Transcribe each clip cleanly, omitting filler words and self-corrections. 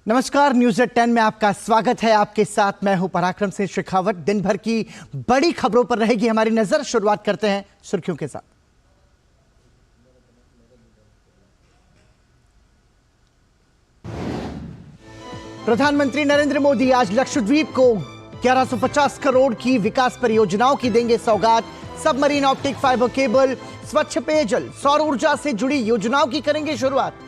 नमस्कार, news eight 10 में आपका स्वागत है। आपके साथ मैं हूं पराक्रम सिंह शेखावत। दिन भर की बड़ी खबरों पर रहेगी हमारी नजर। शुरुआत करते हैं सुर्खियों के साथ। प्रधानमंत्री नरेंद्र मोदी आज लक्षद्वीप को 1150 करोड़ की विकास परियोजनाओं की देंगे सौगात। सबमरीन ऑप्टिक फाइबर केबल, स्वच्छ पेयजल, सौर ऊर्जा से जुड़ी योजनाओं की करेंगे शुरुआत।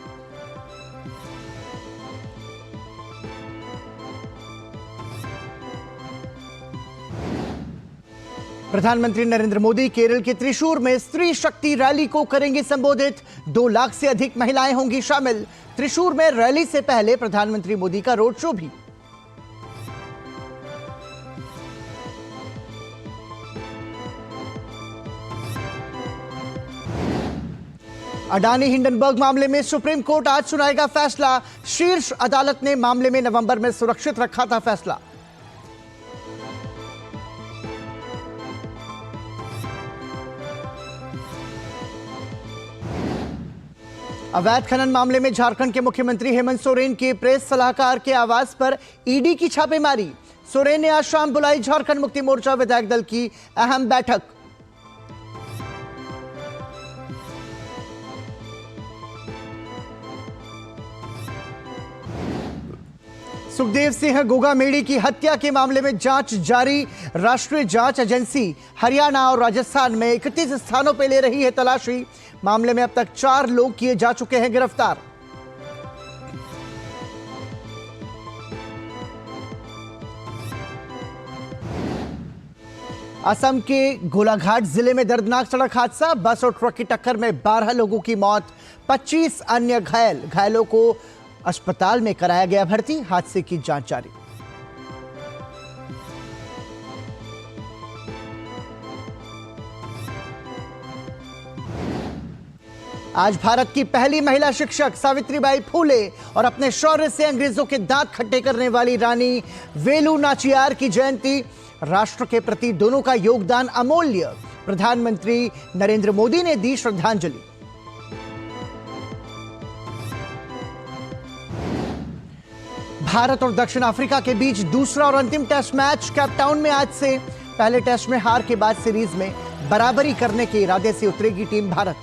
प्रधानमंत्री नरेंद्र मोदी केरल के त्रिशूर में स्त्री शक्ति रैली को करेंगे संबोधित। 2 लाख से अधिक महिलाएं होंगी शामिल। त्रिशूर में रैली से पहले प्रधानमंत्री मोदी का रोड शो भी। अडानी हिंडनबर्ग मामले में सुप्रीम कोर्ट आज सुनाएगा फैसला। शीर्ष अदालत ने मामले में नवंबर में सुरक्षित रखा था फैसला। अवैध खनन मामले में झारखंड के मुख्यमंत्री हेमंत सोरेन के प्रेस सलाहकार के आवास पर ईडी की छापेमारी। सोरेन ने आज शाम बुलाई झारखंड मुक्ति मोर्चा विधायक दल की अहम बैठक। सुखदेव सिंह गोगामेड़ी की हत्या के मामले में जांच जारी। राष्ट्रीय जांच एजेंसी हरियाणा और राजस्थान में 31 स्थानों पर ले रही है तलाशी। मामले में अब तक 4 लोग किए जा चुके हैं गिरफ्तार। असम के गोलाघाट जिले में दर्दनाक सड़क हादसा। बस और ट्रक की टक्कर में 12 लोगों की मौत, 25 अन्य घायल। घायलों को अस्पताल में कराया गया भर्ती। हादसे की जांच जारी। आज भारत की पहली महिला शिक्षक सावित्रीबाई फूले और अपने शौर्य से अंग्रेजों के दांत खट्टे करने वाली रानी वेलु नाचियार की जयंती। राष्ट्र के प्रति दोनों का योगदान अमूल्य। प्रधानमंत्री नरेंद्र मोदी ने दी श्रद्धांजलि। भारत और दक्षिण अफ्रीका के बीच दूसरा और अंतिम टेस्ट मैच केपटाउन में आज से। पहले टेस्ट में हार के बाद सीरीज में बराबरी करने के इरादे से उतरेगी टीम भारत।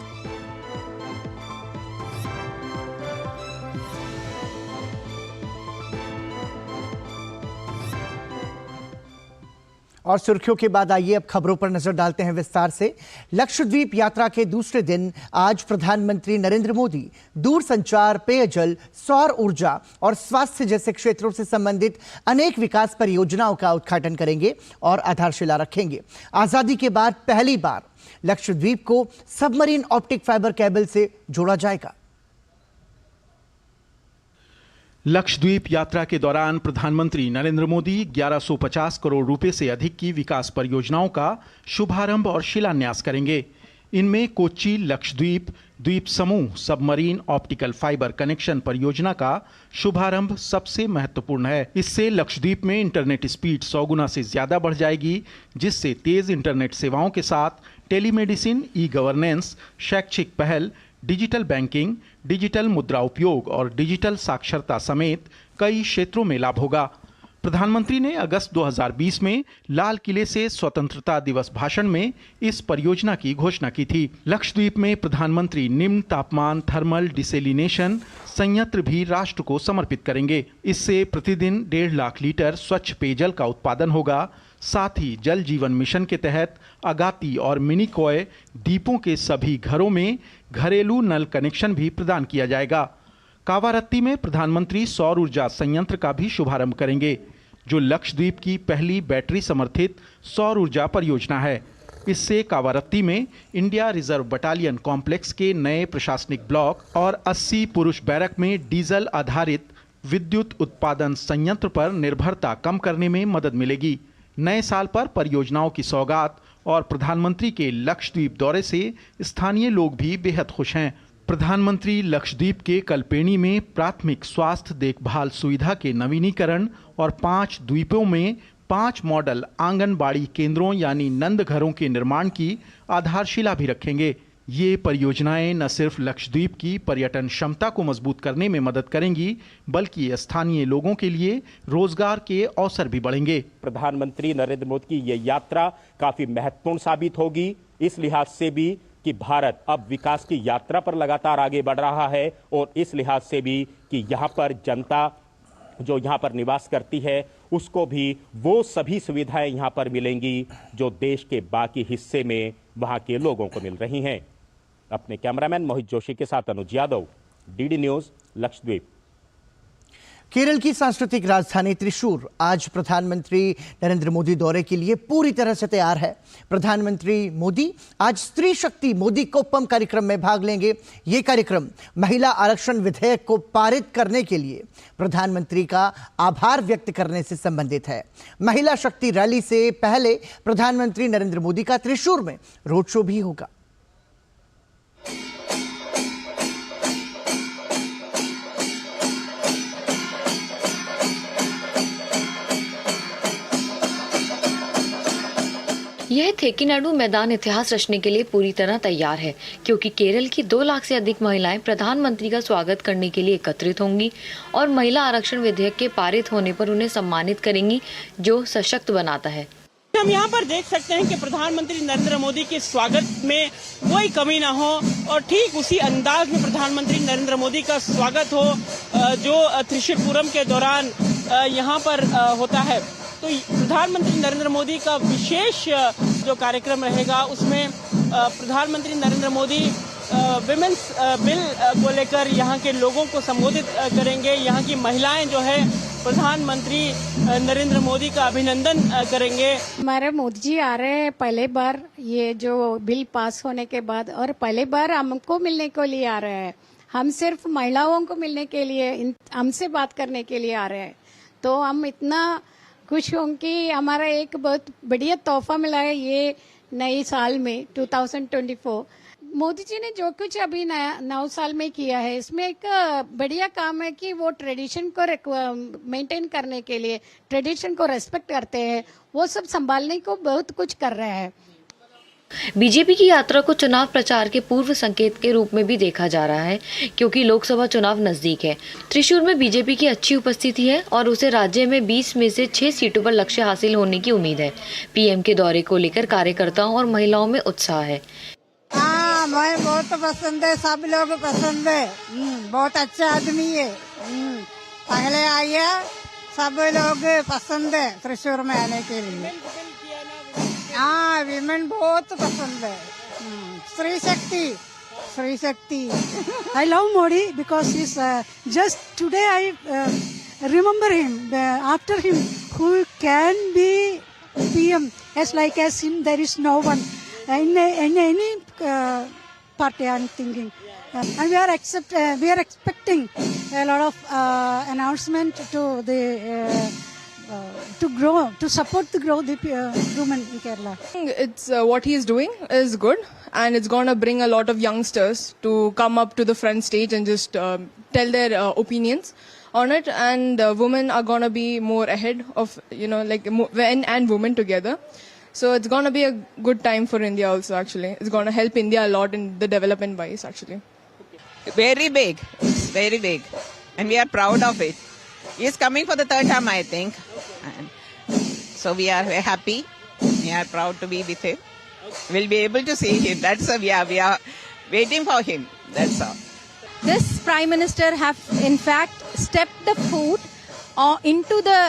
और सुर्खियों के बाद आइए अब खबरों पर नजर डालते हैं विस्तार से। लक्षद्वीप यात्रा के दूसरे दिन आज प्रधानमंत्री नरेंद्र मोदी दूरसंचार, पेयजल, सौर ऊर्जा और स्वास्थ्य जैसे क्षेत्रों से संबंधित अनेक विकास परियोजनाओं का उद्घाटन करेंगे और आधारशिला रखेंगे। आजादी के बाद पहली बार लक्षद्वीप को सबमरीन ऑप्टिक फाइबर केबल से जोड़ा जाएगा। लक्षद्वीप यात्रा के दौरान प्रधानमंत्री नरेंद्र मोदी 1150 करोड़ रुपए से अधिक की विकास परियोजनाओं का शुभारंभ और शिलान्यास करेंगे। इनमें कोच्चि लक्षद्वीप द्वीप समूह सबमरीन ऑप्टिकल फाइबर कनेक्शन परियोजना का शुभारंभ सबसे महत्वपूर्ण है। इससे लक्षद्वीप में इंटरनेट स्पीड 100 गुना से ज्यादा बढ़ जाएगी, जिससे तेज इंटरनेट सेवाओं के साथ टेलीमेडिसिन, ई गवर्नेंस, शैक्षिक पहल, डिजिटल बैंकिंग, डिजिटल मुद्रा उपयोग और डिजिटल साक्षरता समेत कई क्षेत्रों में लाभ होगा। प्रधानमंत्री ने अगस्त 2020 में लाल किले से स्वतंत्रता दिवस भाषण में इस परियोजना की घोषणा की थी। लक्षद्वीप में प्रधानमंत्री निम्न तापमान थर्मल डिसेलिनेशन संयंत्र भी राष्ट्र को समर्पित करेंगे। इससे प्रतिदिन 1.5 लाख लीटर स्वच्छ पेयजल का उत्पादन होगा। साथ ही जल जीवन मिशन के तहत अगाती और मिनिकॉय द्वीपों के सभी घरों में घरेलू नल कनेक्शन भी प्रदान किया जाएगा। कावारत्ती में प्रधानमंत्री सौर ऊर्जा संयंत्र का भी शुभारंभ करेंगे, जो लक्षद्वीप की पहली बैटरी समर्थित सौर ऊर्जा परियोजना है। इससे कावारत्ती में इंडिया रिजर्व बटालियन कॉम्प्लेक्स के नए प्रशासनिक ब्लॉक और 80 पुरुष बैरक में डीजल आधारित विद्युत उत्पादन संयंत्र पर निर्भरता कम करने में मदद मिलेगी। नए साल पर परियोजनाओं की सौगात और प्रधानमंत्री के लक्षद्वीप दौरे से स्थानीय लोग भी बेहद खुश हैं। प्रधानमंत्री लक्षद्वीप के कल्पेनी में प्राथमिक स्वास्थ्य देखभाल सुविधा के नवीनीकरण और 5 द्वीपों में 5 मॉडल आंगनबाड़ी केंद्रों यानी नंद घरों के निर्माण की आधारशिला भी रखेंगे। ये परियोजनाएं न सिर्फ लक्षद्वीप की पर्यटन क्षमता को मजबूत करने में मदद करेंगी, बल्कि स्थानीय लोगों के लिए रोजगार के अवसर भी बढ़ेंगे। प्रधानमंत्री नरेंद्र मोदी की ये यात्रा काफी महत्वपूर्ण साबित होगी, इस लिहाज से भी कि भारत अब विकास की यात्रा पर लगातार आगे बढ़ रहा है, और इस लिहाज से भी कि यहाँ पर जनता जो यहाँ पर निवास करती है उसको भी वो सभी सुविधाएं यहाँ पर मिलेंगी जो देश के बाकी हिस्से में वहाँ के लोगों को मिल रही हैं। अपने कैमरामैन मोहित जोशी के साथ अनुज यादव, डीडी न्यूज, लक्षद्वीप। केरल की सांस्कृतिक राजधानी त्रिशूर आज प्रधानमंत्री नरेंद्र मोदी दौरे के लिए पूरी तरह से तैयार है। प्रधानमंत्री मोदी आज स्त्री शक्ति मोदी कोप्पम कार्यक्रम में भाग लेंगे। ये कार्यक्रम महिला आरक्षण विधेयक को पारित करने के लिए प्रधानमंत्री का आभार व्यक्त करने से संबंधित है। महिला शक्ति रैली से पहले प्रधानमंत्री नरेंद्र मोदी का त्रिशूर में रोड शो भी होगा। यह थेकिनाडु मैदान इतिहास रचने के लिए पूरी तरह तैयार है, क्योंकि केरल की 2 लाख से अधिक महिलाएं प्रधानमंत्री का स्वागत करने के लिए एकत्रित होंगी और महिला आरक्षण विधेयक के पारित होने पर उन्हें सम्मानित करेंगी, जो सशक्त बनाता है। हम यहाँ पर देख सकते हैं कि प्रधानमंत्री नरेंद्र मोदी के स्वागत में कोई कमी ना हो और ठीक उसी अंदाज में प्रधानमंत्री नरेंद्र मोदी का स्वागत हो जो त्रिशूरपुरम के दौरान यहाँ पर होता है। तो प्रधानमंत्री नरेंद्र मोदी का विशेष जो कार्यक्रम रहेगा उसमें प्रधानमंत्री नरेंद्र मोदी विमेंस बिल को लेकर यहाँ के लोगों को संबोधित करेंगे। यहाँ की महिलाएं जो है प्रधानमंत्री नरेंद्र मोदी का अभिनंदन करेंगे। हमारे मोदी जी आ रहे हैं पहले बार, ये जो बिल पास होने के बाद, और पहले बार हमको मिलने के लिए आ रहे हैं। हम सिर्फ महिलाओं को मिलने के लिए, हमसे बात करने के लिए आ रहे हैं। तो हम इतना खुश हूँ कि हमारा एक बहुत बढ़िया तोहफा मिला है ये नए साल में 2024। मोदी जी ने जो कुछ अभी 9 साल में किया है, इसमें एक बढ़िया काम है कि वो ट्रेडिशन को मेंटेन करने के लिए, ट्रेडिशन को रेस्पेक्ट करते हैं, वो सब संभालने को बहुत कुछ कर रहे हैं। बीजेपी की यात्रा को चुनाव प्रचार के पूर्व संकेत के रूप में भी देखा जा रहा है, क्योंकि लोकसभा चुनाव नजदीक है। त्रिशूर में बीजेपी की अच्छी उपस्थिति है और उसे राज्य में 20 में से 6 सीटों पर लक्ष्य हासिल होने की उम्मीद है। पीएम के दौरे को लेकर कार्यकर्ताओं और महिलाओं में उत्साह है। मैं बहुत पसंद है, सब लोग पसंद है, बहुत अच्छा आदमी है। पहले आइए, सब लोग पसंद है त्रिशूर में आने के लिए। हाँ, विमेन बहुत पसंद है। स्त्री शक्ति, स्त्री शक्ति। I love Modi because he's just today I remember him. After him, who can be PM? As him, there is no one in any party. I'm thinking, and we are expecting a lot of announcement to the. To grow, to support the growth of women in Kerala. It's what he is doing is good, and it's going to bring a lot of youngsters to come up to the front stage and just tell their opinions on it. And women are going to be more ahead of, like men and women together. So it's going to be a good time for India also, actually. It's going to help India a lot in the development wise, actually. Very big. It's very big. And we are proud of it. He is coming for the 3rd time, I think. And so we are very happy. We are proud to be with him. We'll be able to see him. That's all. We are waiting for him. That's all. This Prime Minister have in fact stepped the foot into the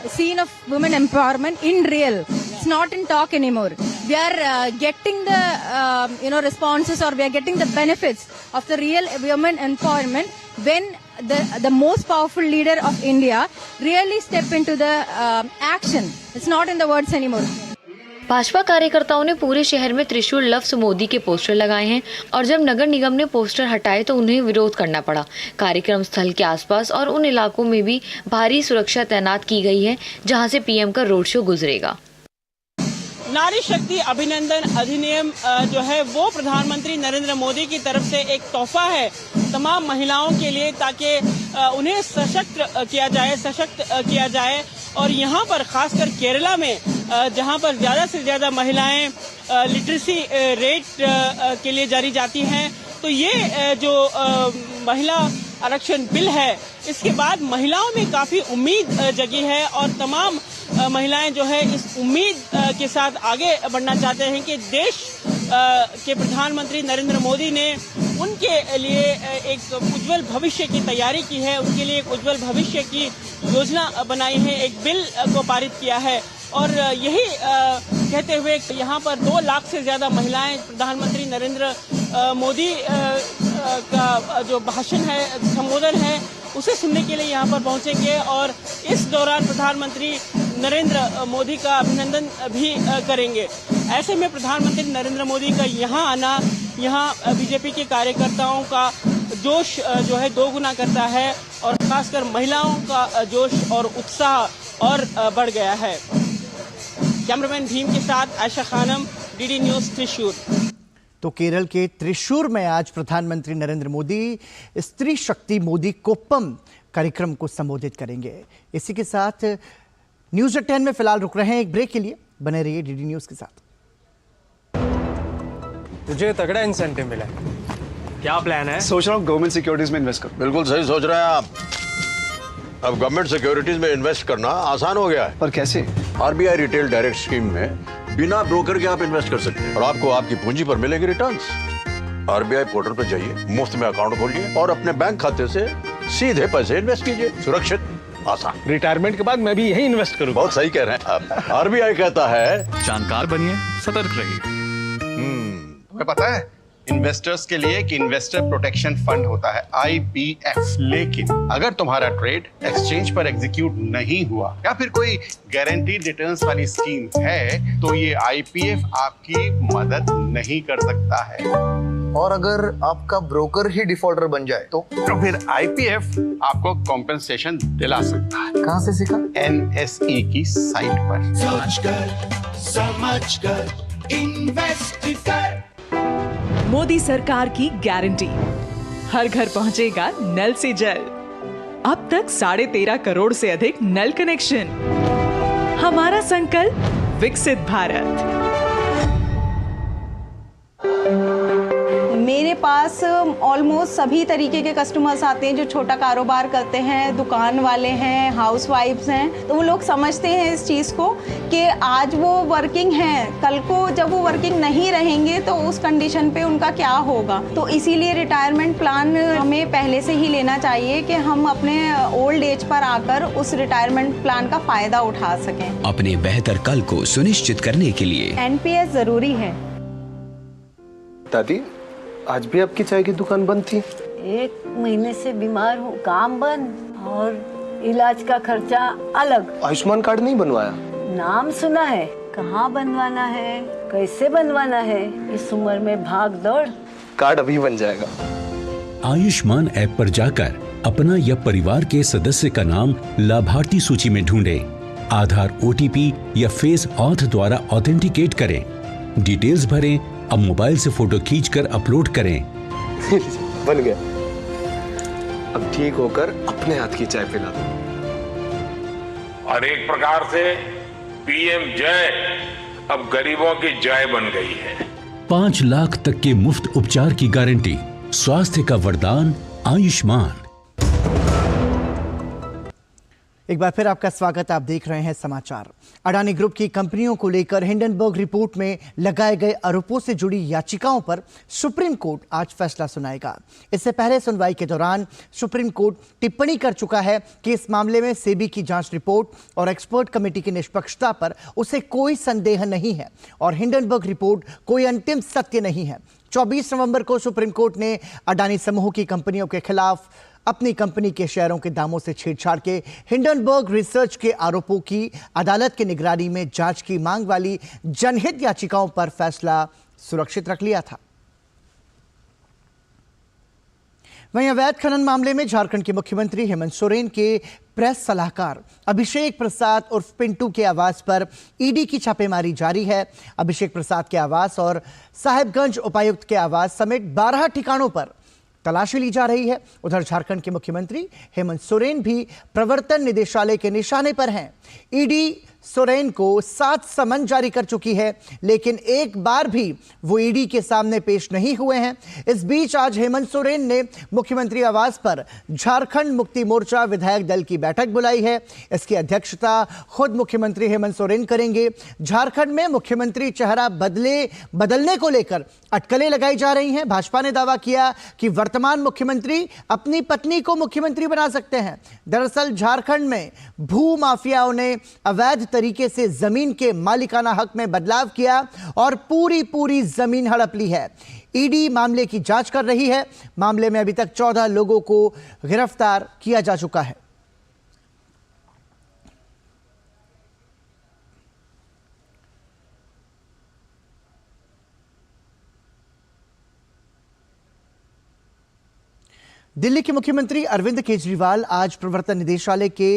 scene of women empowerment in real. It's not in talk anymore. We are getting the responses, or we are getting the benefits of the real women empowerment when the most powerful leader of India really step into the action. It's not in the words anymore. Bhajpa कार्यकर्ताओं ने पूरे शहर में त्रिशूल लफ्ज मोदी के poster लगाए हैं और जब नगर निगम ने पोस्टर हटाए तो उन्हें विरोध करना पड़ा। कार्यक्रम स्थल के आसपास और उन इलाकों में भी भारी सुरक्षा तैनात की गई है जहां से पीएम का रोड शो गुजरेगा। नारी शक्ति अभिनंदन अधिनियम जो है वो प्रधानमंत्री नरेंद्र मोदी की तरफ से एक तोहफा है तमाम महिलाओं के लिए, ताकि उन्हें सशक्त किया जाए और यहाँ पर खासकर केरला में जहाँ पर ज्यादा से ज्यादा महिलाएं लिटरेसी रेट के लिए जानी जाती हैं। तो ये जो महिला आरक्षण बिल है, इसके बाद महिलाओं में काफी उम्मीद जगी है और तमाम महिलाएं जो है इस उम्मीद के साथ आगे बढ़ना चाहते हैं कि देश के प्रधानमंत्री नरेंद्र मोदी ने उनके लिए एक उज्जवल भविष्य की तैयारी की है, उनके लिए एक उज्जवल भविष्य की योजना बनाई है, एक बिल को पारित किया है। और यही कहते हुए यहाँ पर 2 लाख से ज्यादा महिलाएं प्रधानमंत्री नरेंद्र मोदी का जो भाषण है, संबोधन है, उसे सुनने के लिए यहाँ पर पहुंचेंगे और इस दौरान प्रधानमंत्री नरेंद्र मोदी का अभिनंदन भी करेंगे। ऐसे में प्रधानमंत्री नरेंद्र मोदी का यहाँ आना, यहाँ बीजेपी के कार्यकर्ताओं का जोश जो है 2 गुना करता है और खासकर महिलाओं का जोश और उत्साह और बढ़ गया है। कैमरामैन भीम के साथ आयशा खानम, डीडी न्यूज त्रिशूर। तो केरल के त्रिशूर में आज प्रधानमंत्री नरेंद्र मोदी स्त्री शक्ति मोदी कोप्पम कार्यक्रम को संबोधित करेंगे। इसी के साथ न्यूज 10 में फिलहाल रुक रहे हैं एक ब्रेक के लिए। बने रहिए डीडी न्यूज के साथ। तुझे तगड़ा इंसेंटिव मिला है, क्या प्लान है? सोच रहा हूँ गवर्नमेंट सिक्योरिटीज में इन्वेस्ट करूं। बिल्कुल सही सोच रहे हैं आप। अब गवर्नमेंट सिक्योरिटीज में इन्वेस्ट करना आसान हो गया है। पर कैसे? आरबीआई रिटेल डायरेक्ट स्कीम में बिना ब्रोकर के आप इन्वेस्ट कर सकते हैं और आपको आपकी पूंजी पर मिलेगी रिटर्न्स। आरबीआई पोर्टल पर जाइए, मुफ्त में अकाउंट खोलिए और अपने बैंक खाते से सीधे पैसे इन्वेस्ट कीजिए। सुरक्षित, आसान। रिटायरमेंट के बाद मैं भी यही इन्वेस्ट करूंगा। बहुत सही कह रहे हैं आप। आरबीआई कहता है जानकार बनिए, सतर्क रहिए। तुम्हें पता है इन्वेस्टर्स के लिए एक इन्वेस्टर प्रोटेक्शन फंड होता है, IPF। लेकिन अगर तुम्हारा ट्रेड एक्सचेंज पर एग्जीक्यूट नहीं हुआ या फिर कोई गारंटीड रिटर्न्स वाली स्कीम है तो ये IPF आपकी मदद नहीं कर सकता है। और अगर आपका ब्रोकर ही डिफॉल्टर बन जाए तो फिर IPF आपको कॉम्पेंसेशन दिला सकता है। कहाँ से सीखा? NSE की साइट पर। समझ कर इन्वेस्ट कर। मोदी सरकार की गारंटी, हर घर पहुंचेगा नल से जल। अब तक 13.5 करोड़ से अधिक नल कनेक्शन। हमारा संकल्प विकसित भारत। मेरे पास ऑलमोस्ट सभी तरीके के कस्टमर्स आते हैं जो छोटा कारोबार करते हैं, दुकान वाले हैं, हाउसवाइफ्स हैं। तो वो लोग समझते हैं इस चीज़ को कि आज वो वर्किंग हैं, कल को जब वो वर्किंग नहीं रहेंगे तो उस कंडीशन पे उनका क्या होगा। तो इसीलिए रिटायरमेंट प्लान हमें पहले से ही लेना चाहिए कि हम अपने ओल्ड एज पर आकर उस रिटायरमेंट प्लान का फ़ायदा उठा सकें। अपने बेहतर कल को सुनिश्चित करने के लिए NPS ज़रूरी है। दादी, आज भी आपकी चाय की दुकान बंद थी? 1 महीने से बीमार हूँ, काम बंद और इलाज का खर्चा अलग। आयुष्मान कार्ड नहीं बनवाया? नाम सुना है, कहाँ बनवाना है, कैसे बनवाना है, इस उम्र में भाग दौड़। कार्ड अभी बन जाएगा। आयुष्मान ऐप पर जाकर अपना या परिवार के सदस्य का नाम लाभार्थी सूची में ढूंढें, आधार, OTP या फेस ऑथ द्वारा ऑथेंटिकेट करें, डिटेल्स भरें। अब मोबाइल से फोटो खींचकर अपलोड करें। बन गया। अब ठीक होकर अपने हाथ की चाय पिला दो। और एक प्रकार से PM जय अब गरीबों की जय बन गई है। 5 लाख तक के मुफ्त उपचार की गारंटी, स्वास्थ्य का वरदान आयुष्मान। एक बार फिर आपका स्वागत। आप देख रहे हैं समाचार। अडानी ग्रुप की कंपनियों को लेकर हिंडनबर्ग रिपोर्ट में लगाए गए आरोपों से जुड़ी याचिकाओं पर सुप्रीम कोर्ट आज फैसला सुनाएगा। इससे पहले सुनवाई के दौरान सुप्रीम कोर्ट टिप्पणी कर चुका है कि इस मामले में सेबी की जांच रिपोर्ट और एक्सपर्ट कमेटी की निष्पक्षता पर उसे कोई संदेह नहीं है और हिंडनबर्ग रिपोर्ट कोई अंतिम सत्य नहीं है। 24 नवंबर को सुप्रीम कोर्ट ने अडानी समूह की कंपनियों के खिलाफ अपनी कंपनी के शेयरों के दामों से छेड़छाड़ के हिंडनबर्ग रिसर्च के आरोपों की अदालत की निगरानी में जांच की मांग वाली जनहित याचिकाओं पर फैसला सुरक्षित रख लिया था। वहीं अवैध खनन मामले में झारखंड के मुख्यमंत्री हेमंत सोरेन के प्रेस सलाहकार अभिषेक प्रसाद उर्फ पिंटू के आवास पर ईडी की छापेमारी जारी है। अभिषेक प्रसाद के आवास और साहिबगंज उपायुक्त के आवास समेत 12 ठिकानों पर तलाशी ली जा रही है। उधर झारखंड के मुख्यमंत्री हेमंत सोरेन भी प्रवर्तन निदेशालय के निशाने पर हैं। ईडी सोरेन को 7 समन जारी कर चुकी है, लेकिन एक बार भी वो ईडी के सामने पेश नहीं हुए हैं। इस बीच आज हेमंत सोरेन ने मुख्यमंत्री आवास पर झारखंड मुक्ति मोर्चा विधायक दल की बैठक बुलाई है। इसकी अध्यक्षता खुद मुख्यमंत्री हेमंत सोरेन करेंगे। झारखंड में मुख्यमंत्री चेहरा बदलने को लेकर अटकलें लगाई जा रही हैं। भाजपा ने दावा किया कि वर्तमान मुख्यमंत्री अपनी पत्नी को मुख्यमंत्री बना सकते हैं। दरअसल झारखंड में भू माफियाओं ने अवैध तरीके से जमीन के मालिकाना हक में बदलाव किया और पूरी जमीन हड़प ली है। ईडी मामले की जांच कर रही है। मामले में अभी तक 14 लोगों को गिरफ्तार किया जा चुका है। दिल्ली के मुख्यमंत्री अरविंद केजरीवाल आज प्रवर्तन निदेशालय के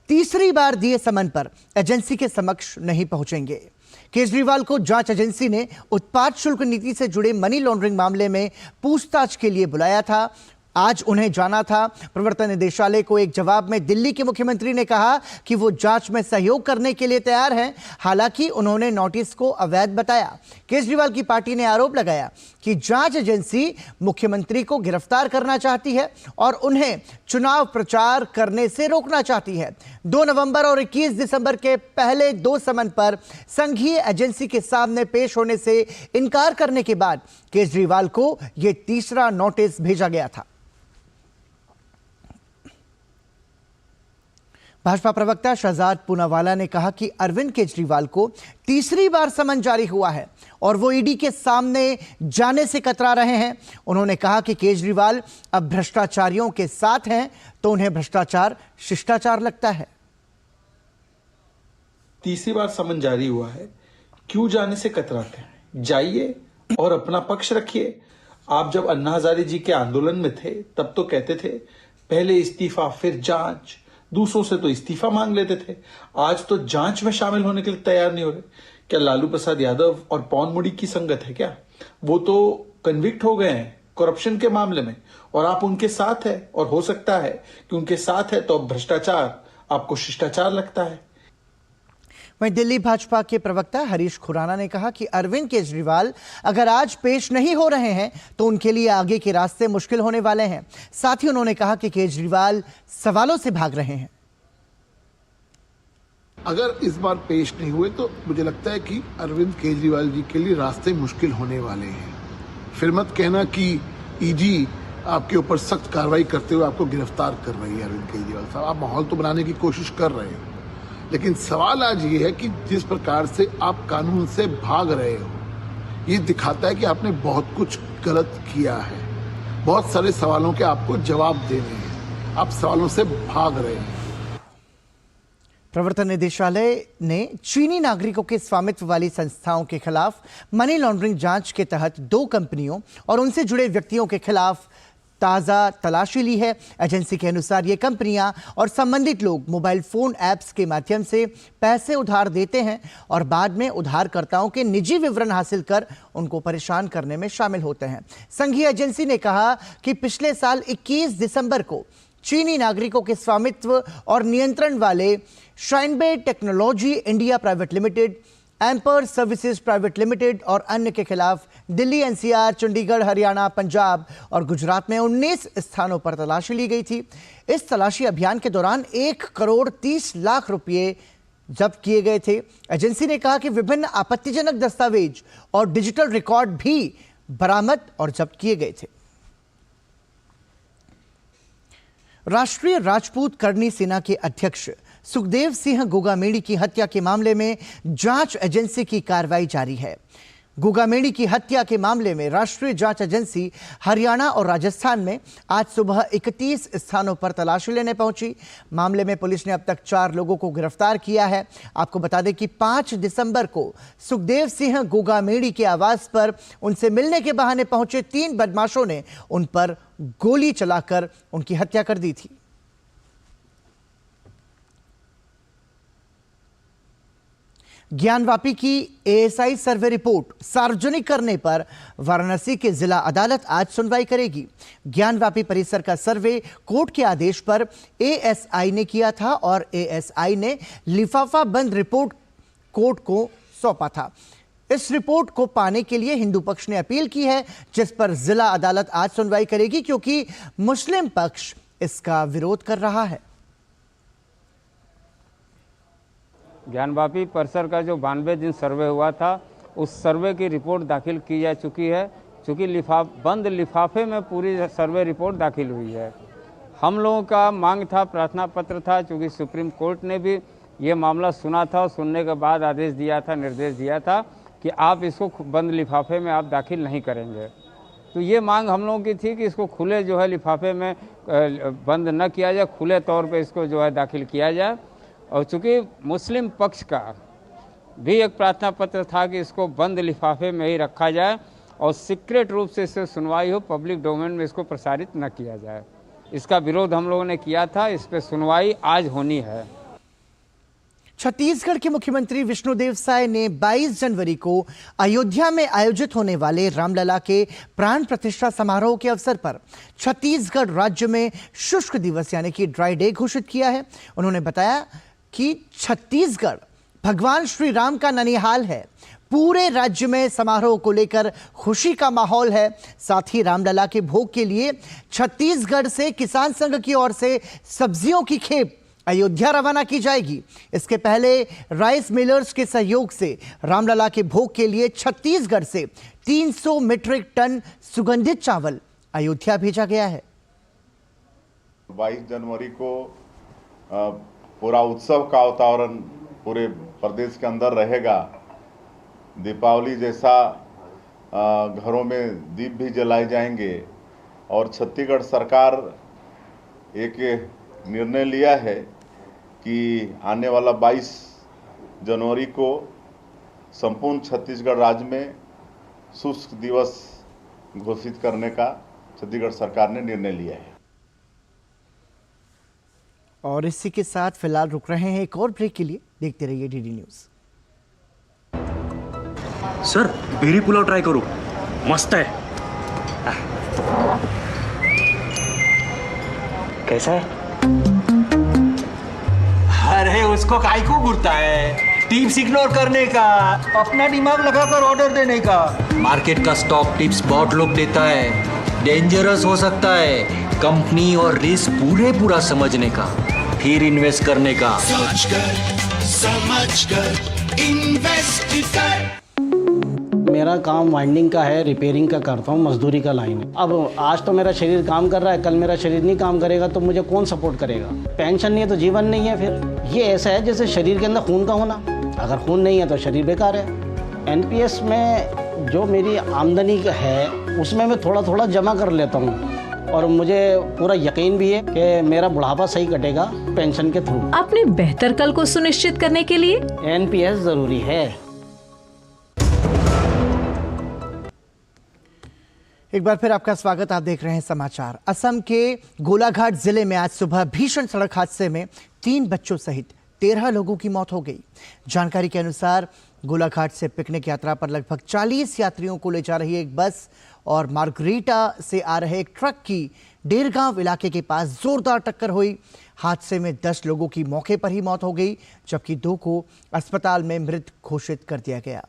तीसरी बार दिए समन पर एजेंसी के समक्ष नहीं पहुंचेंगे। केजरीवाल को जांच एजेंसी ने उत्पाद शुल्क नीति से जुड़े मनी लॉन्ड्रिंग मामले में पूछताछ के लिए बुलाया था। आज उन्हें जाना था। प्रवर्तन निदेशालय को एक जवाब में दिल्ली के मुख्यमंत्री ने कहा कि वो जांच में सहयोग करने के लिए तैयार हैं। हालांकि उन्होंने नोटिस को अवैध बताया। केजरीवाल की पार्टी ने आरोप लगाया कि जांच एजेंसी मुख्यमंत्री को गिरफ्तार करना चाहती है और उन्हें चुनाव प्रचार करने से रोकना चाहती है। 2 नवंबर और 21 दिसंबर के पहले 2 समन पर संघीय एजेंसी के सामने पेश होने से इनकार करने के बाद केजरीवाल को यह तीसरा नोटिस भेजा गया था। भाजपा प्रवक्ता शहजाद पूनावाला ने कहा कि अरविंद केजरीवाल को तीसरी बार समन जारी हुआ है और वो ईडी के सामने जाने से कतरा रहे हैं। उन्होंने कहा कि केजरीवाल अब भ्रष्टाचारियों के साथ हैं तो उन्हें भ्रष्टाचार शिष्टाचार लगता है। तीसरी बार समन जारी हुआ है, क्यों जाने से कतराते हैं? जाइए और अपना पक्ष रखिए। आप जब अन्ना हजारे जी के आंदोलन में थे तब तो कहते थे पहले इस्तीफा फिर जांच, दूसरों से तो इस्तीफा मांग लेते थे। आज तो जांच में शामिल होने के लिए तैयार नहीं हो रहे। क्या लालू प्रसाद यादव और पवन मुड़ी की संगत है क्या? वो तो कन्विक्ट हो गए हैं करप्शन के मामले में और आप उनके साथ है, और हो सकता है कि उनके साथ है तो भ्रष्टाचार आपको शिष्टाचार लगता है। वहीं दिल्ली भाजपा के प्रवक्ता हरीश खुराना ने कहा कि अरविंद केजरीवाल अगर आज पेश नहीं हो रहे हैं तो उनके लिए आगे के रास्ते मुश्किल होने वाले हैं। साथ ही उन्होंने कहा कि केजरीवाल सवालों से भाग रहे हैं। अगर इस बार पेश नहीं हुए तो मुझे लगता है कि अरविंद केजरीवाल जी के लिए रास्ते मुश्किल होने वाले हैं। फिर मत कहना कि ईडी आपके ऊपर सख्त कार्रवाई करते हुए आपको गिरफ्तार कर रही है। अरविंद केजरीवाल साहब, आप माहौल तो बनाने की कोशिश कर रहे हो, लेकिन सवाल आज ये है कि जिस प्रकार से आप कानून से भाग रहे हो, ये दिखाता है कि आपने बहुत कुछ गलत किया है। बहुत सारे सवालों के आपको जवाब देने हैं, आप सवालों से भाग रहे हैं। प्रवर्तन निदेशालय ने चीनी नागरिकों के स्वामित्व वाली संस्थाओं के खिलाफ मनी लॉन्ड्रिंग जांच के तहत 2 कंपनियों और उनसे जुड़े व्यक्तियों के खिलाफ ताज़ा तलाशी ली है। एजेंसी के अनुसार ये कंपनियां और संबंधित लोग मोबाइल फोन ऐप्स के माध्यम से पैसे उधार देते हैं और बाद में उधारकर्ताओं के निजी विवरण हासिल कर उनको परेशान करने में शामिल होते हैं। संघीय एजेंसी ने कहा कि पिछले साल 21 दिसंबर को चीनी नागरिकों के स्वामित्व और नियंत्रण वाले Shinebay technology India private limited, Ampere services private limited और अन्य के खिलाफ दिल्ली, एनसीआर, चंडीगढ़, हरियाणा, पंजाब और गुजरात में 19 स्थानों पर तलाशी ली गई थी। इस तलाशी अभियान के दौरान 1 करोड़ 30 लाख रुपए जब्त किए गए थे। एजेंसी ने कहा कि विभिन्न आपत्तिजनक दस्तावेज और डिजिटल रिकॉर्ड भी बरामद और जब्त किए गए थे। राष्ट्रीय राजपूत करनी सेना के अध्यक्ष सुखदेव सिंह गोगामेड़ी की हत्या के मामले में जांच एजेंसी की कार्रवाई जारी है। गोगामेड़ी की हत्या के मामले में राष्ट्रीय जांच एजेंसी हरियाणा और राजस्थान में आज सुबह 31 स्थानों पर तलाशी लेने पहुंची। मामले में पुलिस ने अब तक 4 लोगों को गिरफ्तार किया है। आपको बता दें कि 5 दिसंबर को सुखदेव सिंह गोगामेड़ी के आवास पर उनसे मिलने के बहाने पहुंचे 3 बदमाशों ने उन पर गोली चलाकर उनकी हत्या कर दी थी। ज्ञानवापी की एएसआई सर्वे रिपोर्ट सार्वजनिक करने पर वाराणसी के जिला अदालत आज सुनवाई करेगी। ज्ञानवापी परिसर का सर्वे कोर्ट के आदेश पर एएसआई ने किया था और एएसआई ने लिफाफा बंद रिपोर्ट कोर्ट को सौंपा था। इस रिपोर्ट को पाने के लिए हिंदू पक्ष ने अपील की है, जिस पर जिला अदालत आज सुनवाई करेगी, क्योंकि मुस्लिम पक्ष इसका विरोध कर रहा है। ज्ञानवापी परिसर का जो 92 दिन सर्वे हुआ था, उस सर्वे की रिपोर्ट दाखिल की जा चुकी है। चूँकि बंद लिफाफे में पूरी सर्वे रिपोर्ट दाखिल हुई है। हम लोगों का मांग था, प्रार्थना पत्र था, चूँकि सुप्रीम कोर्ट ने भी ये मामला सुना था और सुनने के बाद आदेश दिया था, निर्देश दिया था कि आप इसको बंद लिफाफे में आप दाखिल नहीं करेंगे। तो ये मांग हम लोगों की थी कि इसको खुले जो है लिफाफे में बंद न किया जाए, खुले तौर पे इसको जो है दाखिल किया जाए। और चूँकि मुस्लिम पक्ष का भी एक प्रार्थना पत्र था कि इसको बंद लिफाफे में ही रखा जाए और सीक्रेट रूप से इससे सुनवाई हो, पब्लिक डोमेन में इसको प्रसारित न किया जाए। इसका विरोध हम लोगों ने किया था। इस पर सुनवाई आज होनी है। छत्तीसगढ़ के मुख्यमंत्री विष्णुदेव साय ने 22 जनवरी को अयोध्या में आयोजित होने वाले रामलला के प्राण प्रतिष्ठा समारोह के अवसर पर छत्तीसगढ़ राज्य में शुष्क दिवस यानी कि ड्राई डे घोषित किया है। उन्होंने बताया कि छत्तीसगढ़ भगवान श्री राम का ननिहाल है। पूरे राज्य में समारोह को लेकर खुशी का माहौल है। साथ ही रामलला के भोग के लिए छत्तीसगढ़ से किसान संघ की ओर से सब्जियों की खेप अयोध्या रवाना की जाएगी। इसके पहले राइस मिलर्स के सहयोग से रामलला के भोग के लिए छत्तीसगढ़ से 300 मीट्रिक टन सुगंधित चावल अयोध्या भेजा गया है। 22 जनवरी को पूरा उत्सव का वातावरण पूरे प्रदेश के अंदर रहेगा। दीपावली जैसा घरों में दीप भी जलाए जाएंगे और छत्तीसगढ़ सरकार एक निर्णय लिया है कि आने वाला 22 जनवरी को संपूर्ण छत्तीसगढ़ राज्य में शुष्क दिवस घोषित करने का छत्तीसगढ़ सरकार ने निर्णय लिया है। और इसी के साथ फिलहाल रुक रहे हैं एक और ब्रेक के लिए। देखते रहिए DD News. Sir berry pulao try करो, मस्त है। कैसा है? अरे उसको काहे को घूरता है? टिप्स इग्नोर करने का, अपना दिमाग लगाकर ऑर्डर देने का। मार्केट का स्टॉक टिप्स बहुत लोग देता है, डेंजरस हो सकता है। कंपनी और रिस्क पूरा समझने का, फिर इन्वेस्ट करने का। सोच कर समझ कर इन्वेस्ट कर। मेरा काम वाइंडिंग का है, रिपेयरिंग का करता हूँ, मजदूरी का लाइन है। अब आज तो मेरा शरीर काम कर रहा है, कल मेरा शरीर नहीं काम करेगा तो मुझे कौन सपोर्ट करेगा? पेंशन नहीं है तो जीवन नहीं है। फिर ये ऐसा है जैसे शरीर के अंदर खून का होना, अगर खून नहीं है तो शरीर बेकार है। एनपीएस में जो मेरी आमदनी है उसमें मैं थोड़ा जमा कर लेता हूँ और मुझे पूरा यकीन भी है कि मेरा बुढ़ापा सही कटेगा पेंशन के थ्रू। अपने बेहतर कल को सुनिश्चित करने के लिए एनपीएस जरूरी है। एक बार फिर आपका स्वागत। आप देख रहे हैं समाचार। असम के गोलाघाट जिले में आज सुबह भीषण सड़क हादसे में 3 बच्चों सहित 13 लोगों की मौत हो गई। जानकारी के अनुसार गोलाघाट से पिकनिक यात्रा पर लगभग 40 यात्रियों को ले जा रही एक बस और मार्गरीटा से आ रहे एक ट्रक की डेरगांव इलाके के पास जोरदार टक्कर हुई। हादसे में 10 लोगों की मौके पर ही मौत हो गई, जबकि 2 को अस्पताल में मृत घोषित कर दिया गया।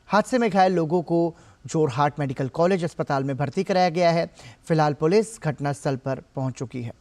हादसे में घायल लोगों को जोरहाट मेडिकल कॉलेज अस्पताल में भर्ती कराया गया है। फिलहाल पुलिस घटनास्थल पर पहुंच चुकी है।